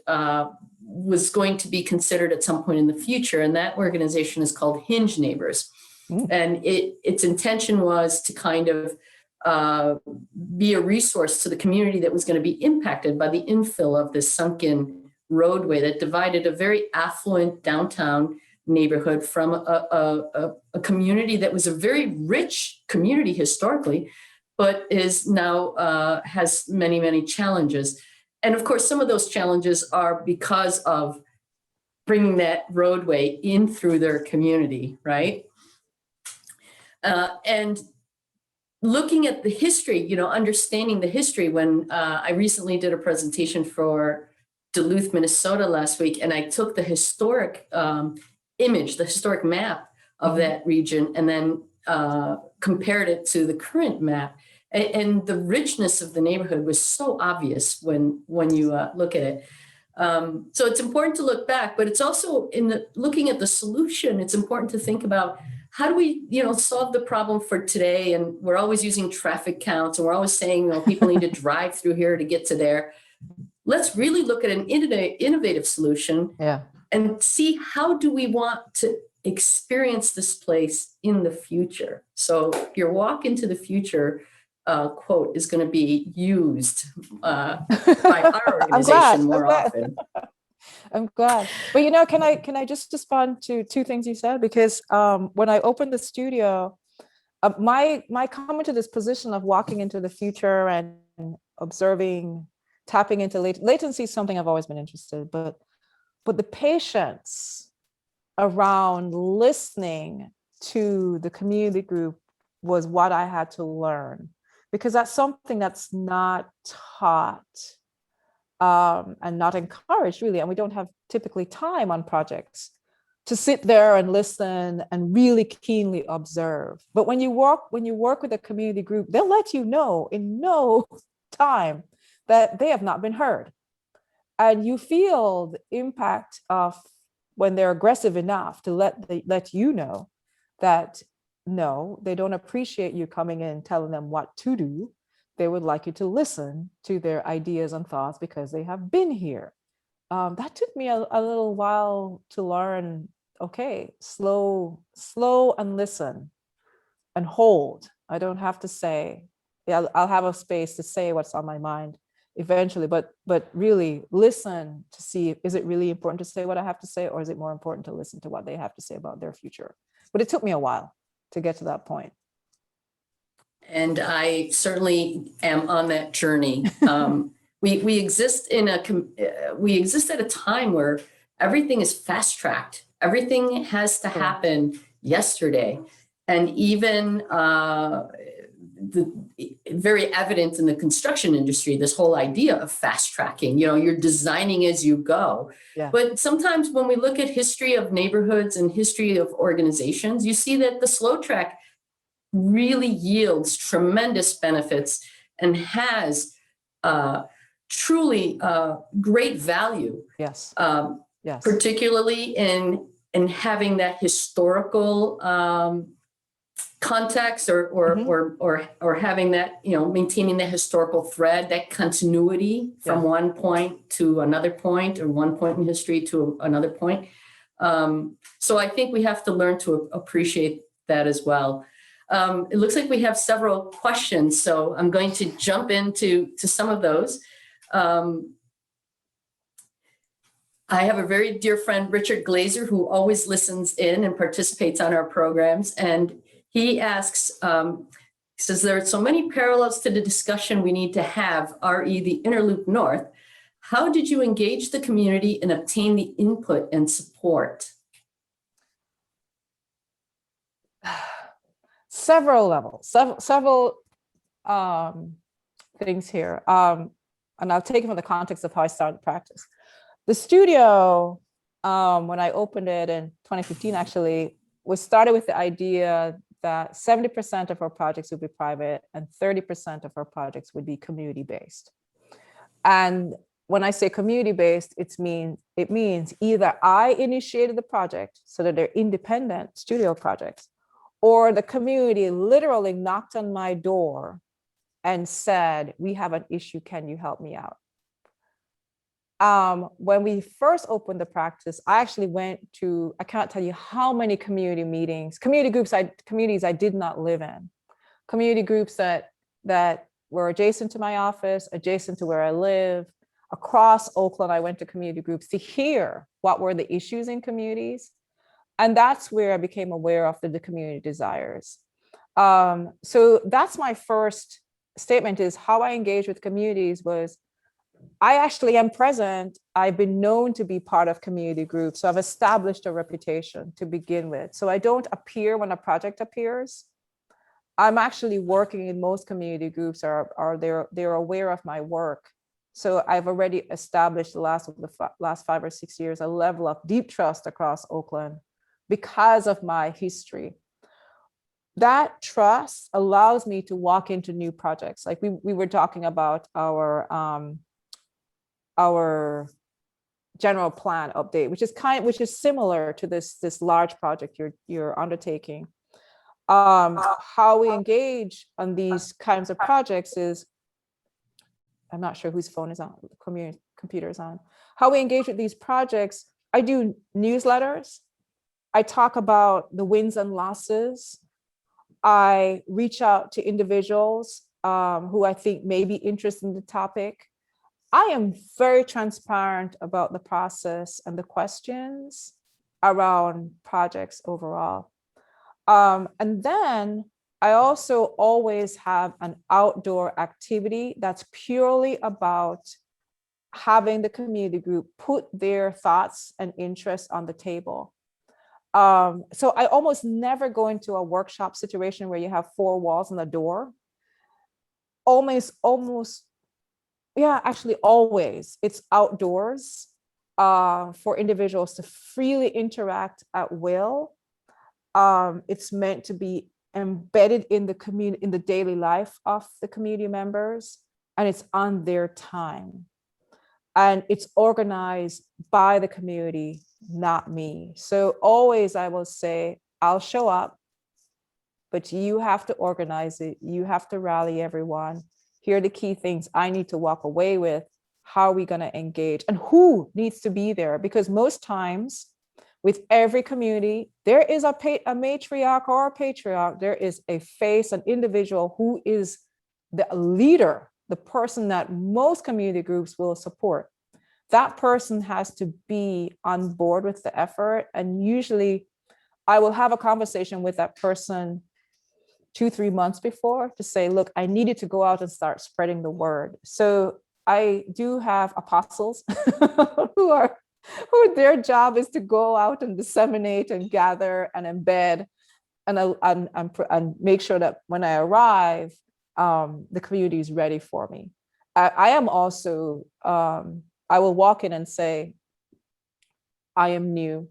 [SPEAKER 1] was going to be considered at some point in the future. And that organization is called Hinge Neighbors. And its intention was to kind of be a resource to the community that was going to be impacted by the infill of this sunken roadway that divided a very affluent downtown neighborhood from a community that was a very rich community historically, but is now has many, many challenges. And of course, some of those challenges are because of bringing that roadway in through their community, right? And looking at the history, understanding the history, when I recently did a presentation for Duluth, Minnesota last week, and I took the historic image, the historic map of that region, and then compared it to the current map. And the richness of the neighborhood was so obvious when you look at it. So it's important to look back, but it's also looking at the solution. It's important to think about how do we, solve the problem for today? And we're always using traffic counts, and we're always saying, people need to drive through here to get to there. Let's really look at an innovative solution, and see how do we want to experience this place in the future. So your walk into the future quote is going to be used by our organization more often.
[SPEAKER 3] I'm glad. But can I just respond to two things you said? Because when I opened the studio, my coming to this position of walking into the future and observing, tapping into latency is something I've always been interested, but the patience around listening to the community group was what I had to learn, because that's something that's not taught and not encouraged, really. And we don't have typically time on projects to sit there and listen and really keenly observe. But when you work with a community group, they'll let you know in no time that they have not been heard. And you feel the impact of when they're aggressive enough to let you know that no, they don't appreciate you coming in telling them what to do. They would like you to listen to their ideas and thoughts because they have been here. That took me a little while to learn. Okay, slow and listen and hold. I don't have to say, I'll have a space to say what's on my mind eventually, but really listen to see, is it really important to say what I have to say, or is it more important to listen to what they have to say about their future? But it took me a while to get to that point.
[SPEAKER 1] And I certainly am on that journey. We exist at a time where everything is fast tracked. Everything has to happen yesterday. And even very evident in the construction industry, this whole idea of fast tracking, you're designing as you go. Yeah. But sometimes when we look at history of neighborhoods and history of organizations, you see that the slow track really yields tremendous benefits and has truly great value.
[SPEAKER 3] Yes.
[SPEAKER 1] Yes. Particularly in having that historical context or having that, maintaining the historical thread, that continuity from one point to another point, or one point in history to another point. So I think we have to learn to appreciate that as well. It looks like we have several questions, so I'm going to jump into some of those. I have a very dear friend, Richard Glazer, who always listens in and participates on our programs. And he asks, says, there are so many parallels to the discussion we need to have, re the Inner Loop North. How did you engage the community and obtain the input and support?
[SPEAKER 3] Several levels, several things here. And I'll take it from the context of how I started practice. The studio, when I opened it in 2015, actually, was started with the idea that 70% of our projects would be private and 30% of our projects would be community-based. And when I say community-based, it means either I initiated the project so that they're independent studio projects, or the community literally knocked on my door and said, we have an issue, can you help me out? When we first opened the practice, I actually went to, I can't tell you how many community meetings, communities I did not live in, community groups that were adjacent to my office, adjacent to where I live. Across Oakland, I went to community groups to hear what were the issues in communities. And that's where I became aware of the community desires. So that's my first statement, is how I engage with communities was, I actually am present. I've been known to be part of community groups. So I've established a reputation to begin with. So I don't appear when a project appears. I'm actually working in most community groups, or they're aware of my work. So I've already established the last 5 or 6 years, a level of deep trust across Oakland because of my history. that trust allows me to walk into new projects. Like we were talking about our general plan update, which is similar to this large project you're undertaking. How we engage on these kinds of projects is, I'm not sure whose phone is on, computer is on. How we engage with these projects, I do newsletters. I talk about the wins and losses. I reach out to individuals who I think may be interested in the topic. I am very transparent about the process and the questions around projects overall. And then I also always have an outdoor activity that's purely about having the community group put their thoughts and interests on the table. So I almost never go into a workshop situation where you have 4 walls and a door. Yeah, actually always it's outdoors for individuals to freely interact at will. It's meant to be embedded in the community, in the daily life of the community members, and it's on their time. And it's organized by the community, not me. So always I will say, I'll show up, but you have to organize it. You have to rally everyone. Here are the key things I need to walk away with. How are we going to engage and who needs to be there? Because most times with every community, there is a matriarch or a patriarch. There is a face, an individual who is the leader, the person that most community groups will support. That person has to be on board with the effort. And usually I will have a conversation with that person 2-3 months before to say, look, I needed to go out and start spreading the word. So I do have apostles who their job is to go out and disseminate and gather and embed and make sure that when I arrive, the community is ready for me. I am also, I will walk in and say, I am new.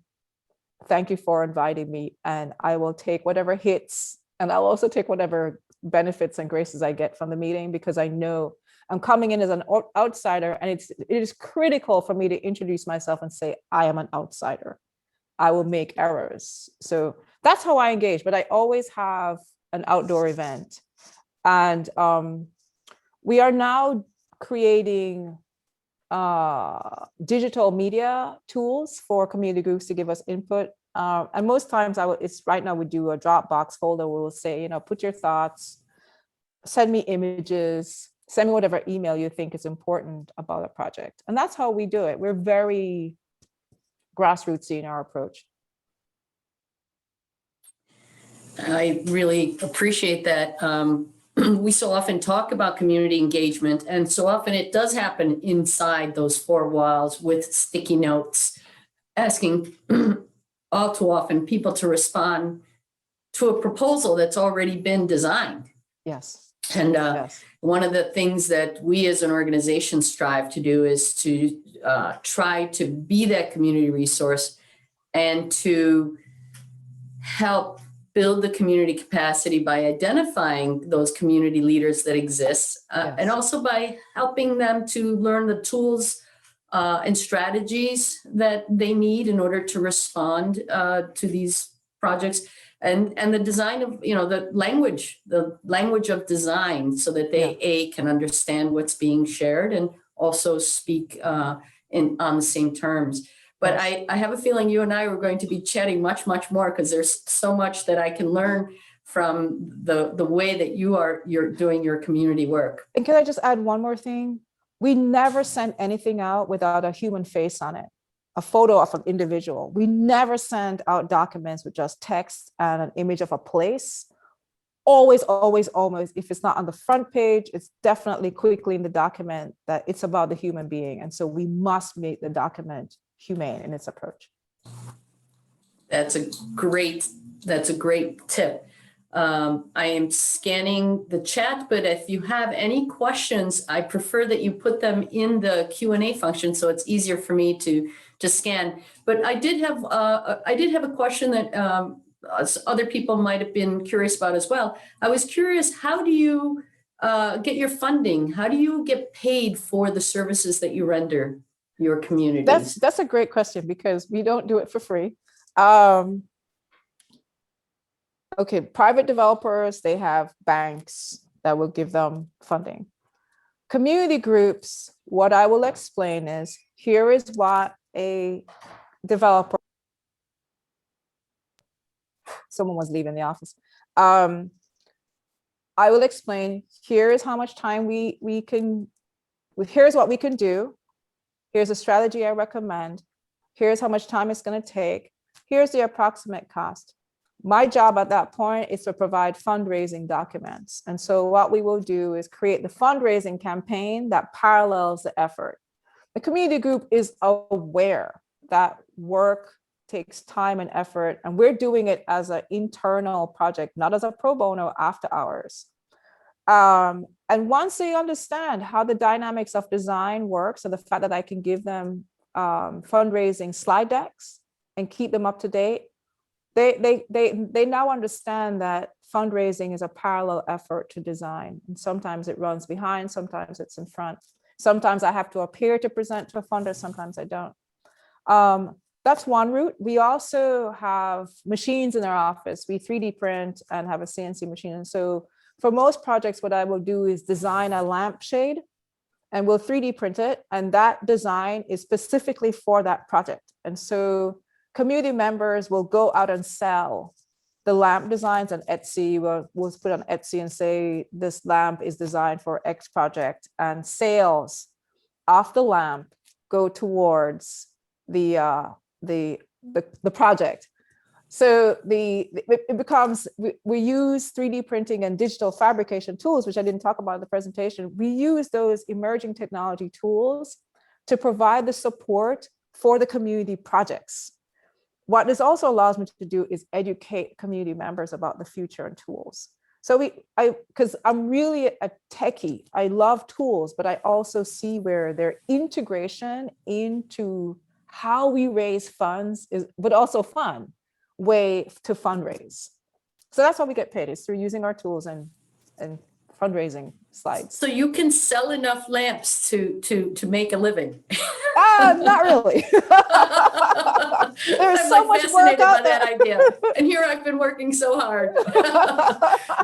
[SPEAKER 3] Thank you for inviting me. And I will take whatever hits, and I'll also take whatever benefits and graces I get from the meeting, because I know I'm coming in as an outsider, and it is critical for me to introduce myself and say, I am an outsider. I will make errors. So that's how I engage, but I always have an outdoor event. And we are now creating digital media tools for community groups to give us input. And most times right now we do a Dropbox folder where we'll say, put your thoughts, send me images, send me whatever email you think is important about a project. And that's how we do it. We're very grassrootsy in our approach.
[SPEAKER 1] I really appreciate that. We so often talk about community engagement, and so often it does happen inside those 4 walls with sticky notes, asking all too often people to respond to a proposal that's already been designed.
[SPEAKER 3] Yes.
[SPEAKER 1] And
[SPEAKER 3] Yes.
[SPEAKER 1] One of the things that we as an organization strive to do is to try to be that community resource and to help build the community capacity by identifying those community leaders that exist, and also by helping them to learn the tools and strategies that they need in order to respond to these projects, and the design of, the language of design, so that they can understand what's being shared and also speak on the same terms. But I have a feeling you and I are going to be chatting much, much more, because there's so much that I can learn from the way that you're doing your community work.
[SPEAKER 3] And can I just add one more thing? We never send anything out without a human face on it, a photo of an individual. We never send out documents with just text and an image of a place. Always, always, always, if it's not on the front page, it's definitely quickly in the document that it's about the human being. And so we must make the document humane in its approach.
[SPEAKER 1] That's a great tip. I am scanning the chat, but if you have any questions, I prefer that you put them in the Q&A function, so it's easier for me to scan. But I did have a question that other people might have been curious about as well. I was curious, how do you get your funding? How do you get paid for the services that you render your communities?
[SPEAKER 3] That's a great question, because we don't do it for free. Okay, private developers, they have banks that will give them funding. Community groups, what I will explain is, here is what a developer, someone was leaving the office. I will explain, here is how much time we can, here's what we can do. Here's a strategy I recommend. Here's how much time it's going to take. Here's the approximate cost. My job at that point is to provide fundraising documents. And so what we will do is create the fundraising campaign that parallels the effort. The community group is aware that work takes time and effort, and we're doing it as an internal project, not as a pro bono after hours. And once they understand how the dynamics of design works, and the fact that I can give them fundraising slide decks and keep them up to date, they now understand that fundraising is a parallel effort to design. And sometimes it runs behind, sometimes it's in front. Sometimes I have to appear to present to a funder, sometimes I don't. That's one route. We also have machines in our office. We 3D print and have a CNC machine. And so for most projects, what I will do is design a lampshade, and we'll 3D print it. And that design is specifically for that project. And so community members will go out and sell the lamp designs on Etsy. We'll put on Etsy and say, this lamp is designed for X project, and sales off the lamp go towards the project. So it becomes, we use 3D printing and digital fabrication tools, which I didn't talk about in the presentation. We use those emerging technology tools to provide the support for the community projects. What this also allows me to do is educate community members about the future and tools. So because I'm really a techie, I love tools, but I also see where their integration into how we raise funds is, but also fun way to fundraise. So that's how we get paid, is through using our tools and fundraising slides.
[SPEAKER 1] So you can sell enough lamps to make a living.
[SPEAKER 3] Not really. There's so much work out there.
[SPEAKER 1] That idea. And here I've been working so hard.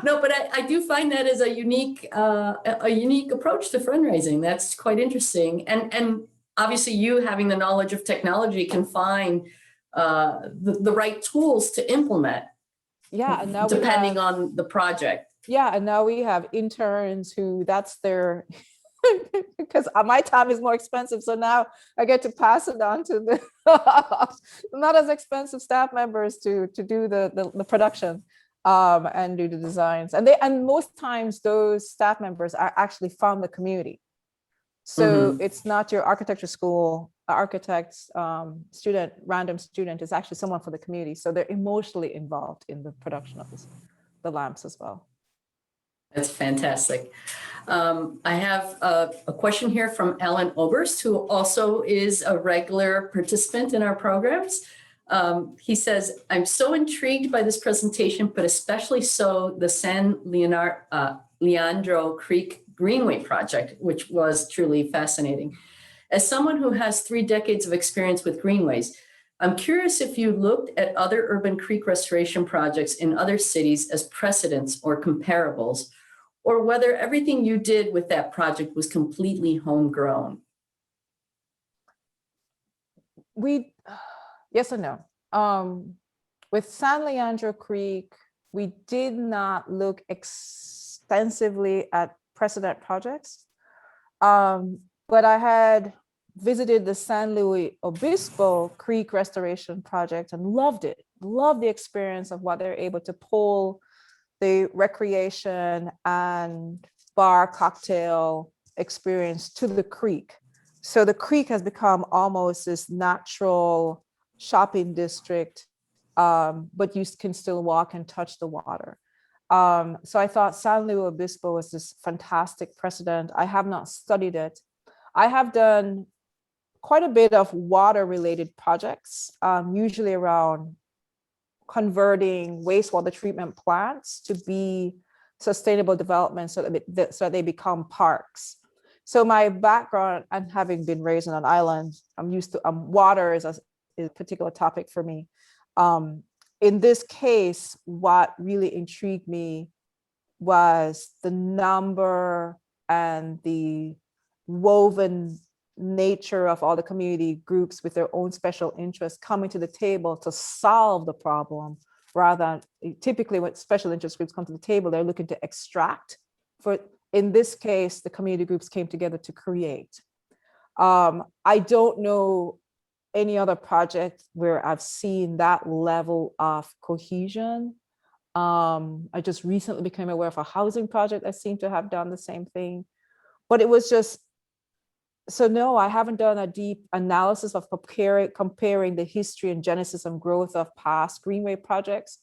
[SPEAKER 1] No, but I do find that as a unique approach to fundraising. That's quite interesting. And obviously you having the knowledge of technology can find the right tools to implement.
[SPEAKER 3] Yeah, and now
[SPEAKER 1] depending on the project.
[SPEAKER 3] Yeah, and now we have interns who that's their, because my time is more expensive. So now I get to pass it on to the not as expensive staff members to do the production and do the designs. And most times those staff members are actually from the community. So it's not your architecture school architect's student, random student, is actually someone for the community. So they're emotionally involved in the production of the lamps as well.
[SPEAKER 1] That's fantastic. I have a question here from Alan Oberst, who also is a regular participant in our programs. He says, I'm so intrigued by this presentation, but especially so the San Leandro Creek Greenway project, which was truly fascinating. As someone who has 3 decades of experience with greenways, I'm curious if you looked at other urban creek restoration projects in other cities as precedents or comparables, or whether everything you did with that project was completely homegrown.
[SPEAKER 3] Yes and no. With San Leandro Creek, we did not look extensively at precedent projects, but I had visited the San Luis Obispo Creek Restoration Project and loved it, loved the experience of what they're able to pull the recreation and bar cocktail experience to the creek. So the creek has become almost this natural shopping district, but you can still walk and touch the water. So I thought San Luis Obispo was this fantastic precedent. I have not studied it. I have done quite a bit of water related projects, usually around converting wastewater treatment plants to be sustainable development so that they become parks. So my background and having been raised on an island, I'm used to water is a particular topic for me. In this case, what really intrigued me was the number and the woven nature of all the community groups with their own special interests coming to the table to solve the problem, rather than typically when special interest groups come to the table, they're looking to extract. In this case, the community groups came together to create. I don't know any other project where I've seen that level of cohesion. I just recently became aware of a housing project that seemed to have done the same thing, but it was just, so no, I haven't done a deep analysis of comparing the history and genesis and growth of past Greenway projects.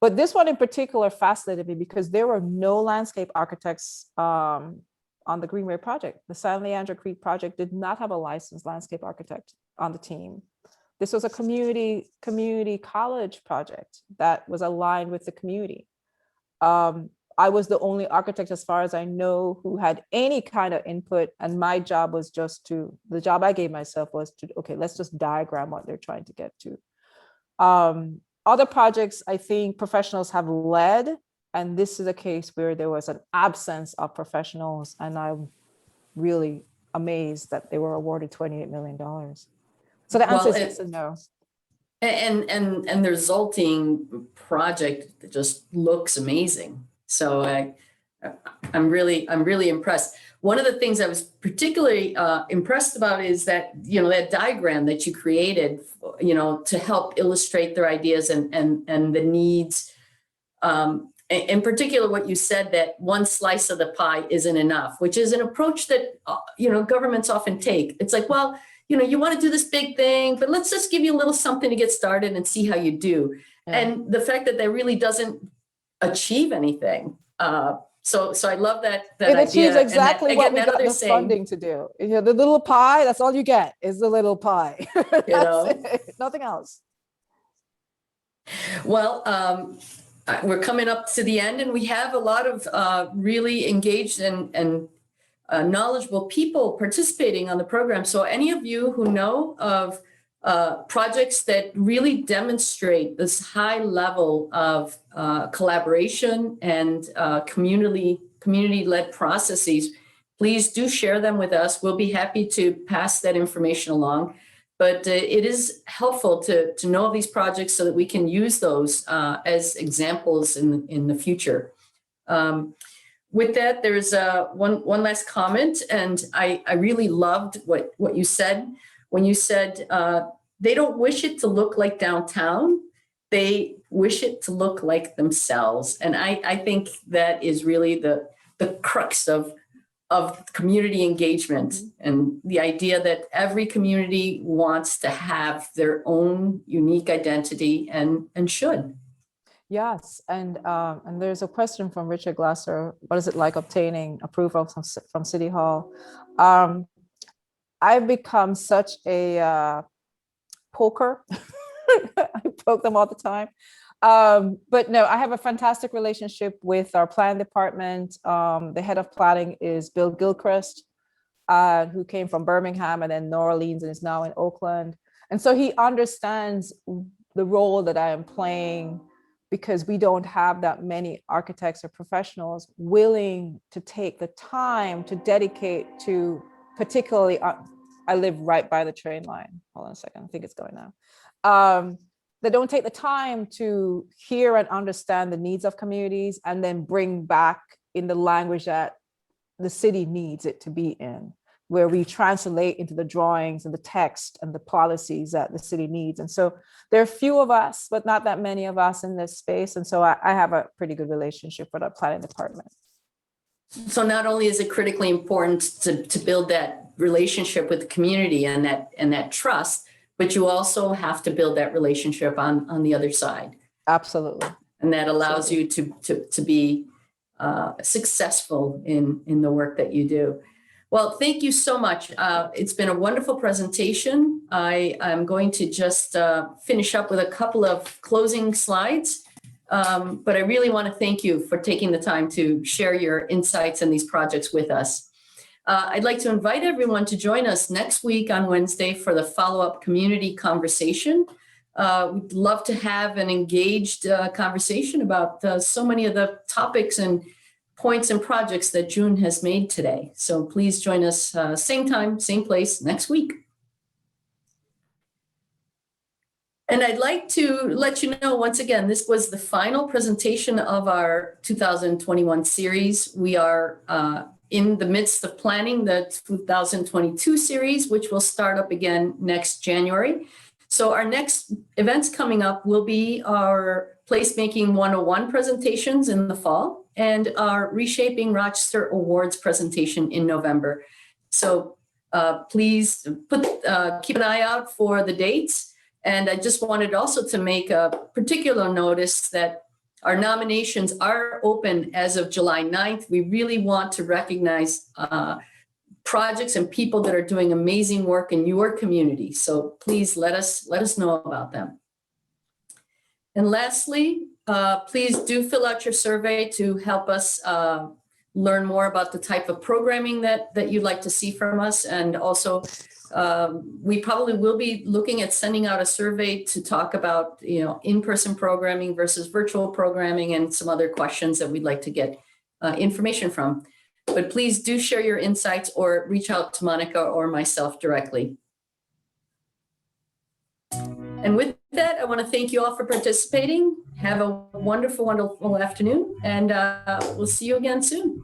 [SPEAKER 3] But this one in particular fascinated me because there were no landscape architects on the Greenway project. The San Leandro Creek project did not have a licensed landscape architect on the team. This was a community college project that was aligned with the community. I was the only architect, as far as I know, who had any kind of input. And my job was the job I gave myself was to, okay, let's just diagram what they're trying to get to. Other projects, I think professionals have led, and this is a case where there was an absence of professionals, and I'm really amazed that they were awarded $28 million. So the answer is yes and no.
[SPEAKER 1] And the resulting project just looks amazing. So I'm really impressed. One of the things I was particularly impressed about is that, that diagram that you created, to help illustrate their ideas and the needs. In particular, what you said, that one slice of the pie isn't enough, which is an approach that, governments often take. It's like, well, you want to do this big thing, but let's just give you a little something to get started and see how you do. Yeah. And the fact that really doesn't achieve anything. So I love that
[SPEAKER 3] it idea. Achieves exactly what we got the funding to do. The little pie, that's all you get is the little pie. Nothing else.
[SPEAKER 1] Well, we're coming up to the end, and we have a lot of really engaged and knowledgeable people participating on the program. So any of you who know of projects that really demonstrate this high level of collaboration and community-led processes, please do share them with us. We'll be happy to pass that information along. But it is helpful to know these projects so that we can use those as examples in the future. With that, there's one last comment, and I really loved what you said when you said they don't wish it to look like downtown, they wish it to look like themselves. And I think that is really the crux of community engagement, and the idea that every community wants to have their own unique identity and should.
[SPEAKER 3] Yes, and there's a question from Richard Glasser. What is it like obtaining approval from City Hall? I've become such a poker. I poke them all the time. But no, I have a fantastic relationship with our plan department. The head of planning is Bill Gilchrist, who came from Birmingham and then New Orleans and is now in Oakland. And so he understands the role that I am playing, because we don't have that many architects or professionals willing to take the time to dedicate to, particularly, I live right by the train line. Hold on a second, I think it's going now. They don't take the time to hear and understand the needs of communities and then bring back in the language that the city needs it to be in, where we translate into the drawings and the text and the policies that the city needs. And so there are few of us, but not that many of us in this space. And so I have a pretty good relationship with our planning department.
[SPEAKER 1] So not only is it critically important to build that relationship with the community and that trust, but you also have to build that relationship on the other side.
[SPEAKER 3] Absolutely.
[SPEAKER 1] And that allows you to be successful in the work that you do. Well, thank you so much. It's been a wonderful presentation. I'm going to just finish up with a couple of closing slides. But I really want to thank you for taking the time to share your insights in these projects with us. I'd like to invite everyone to join us next week on Wednesday for the follow-up community conversation. We'd love to have an engaged conversation about so many of the topics and points and projects that June has made today. So please join us same time, same place next week. And I'd like to let you know, once again, this was the final presentation of our 2021 series. We are in the midst of planning the 2022 series, which will start up again next January. So our next events coming up will be our Placemaking 101 presentations in the fall and our Reshaping Rochester Awards presentation in November. So please keep an eye out for the dates. And I just wanted also to make a particular notice that our nominations are open as of July 9th. We really want to recognize projects and people that are doing amazing work in your community. So please let us know about them. And lastly, please do fill out your survey to help us learn more about the type of programming that you'd like to see from us. And also, we probably will be looking at sending out a survey to talk about, in-person programming versus virtual programming and some other questions that we'd like to get information from. But please do share your insights or reach out to Monika or myself directly. And with that, I want to thank you all for participating. Have a wonderful, wonderful afternoon, and we'll see you again soon.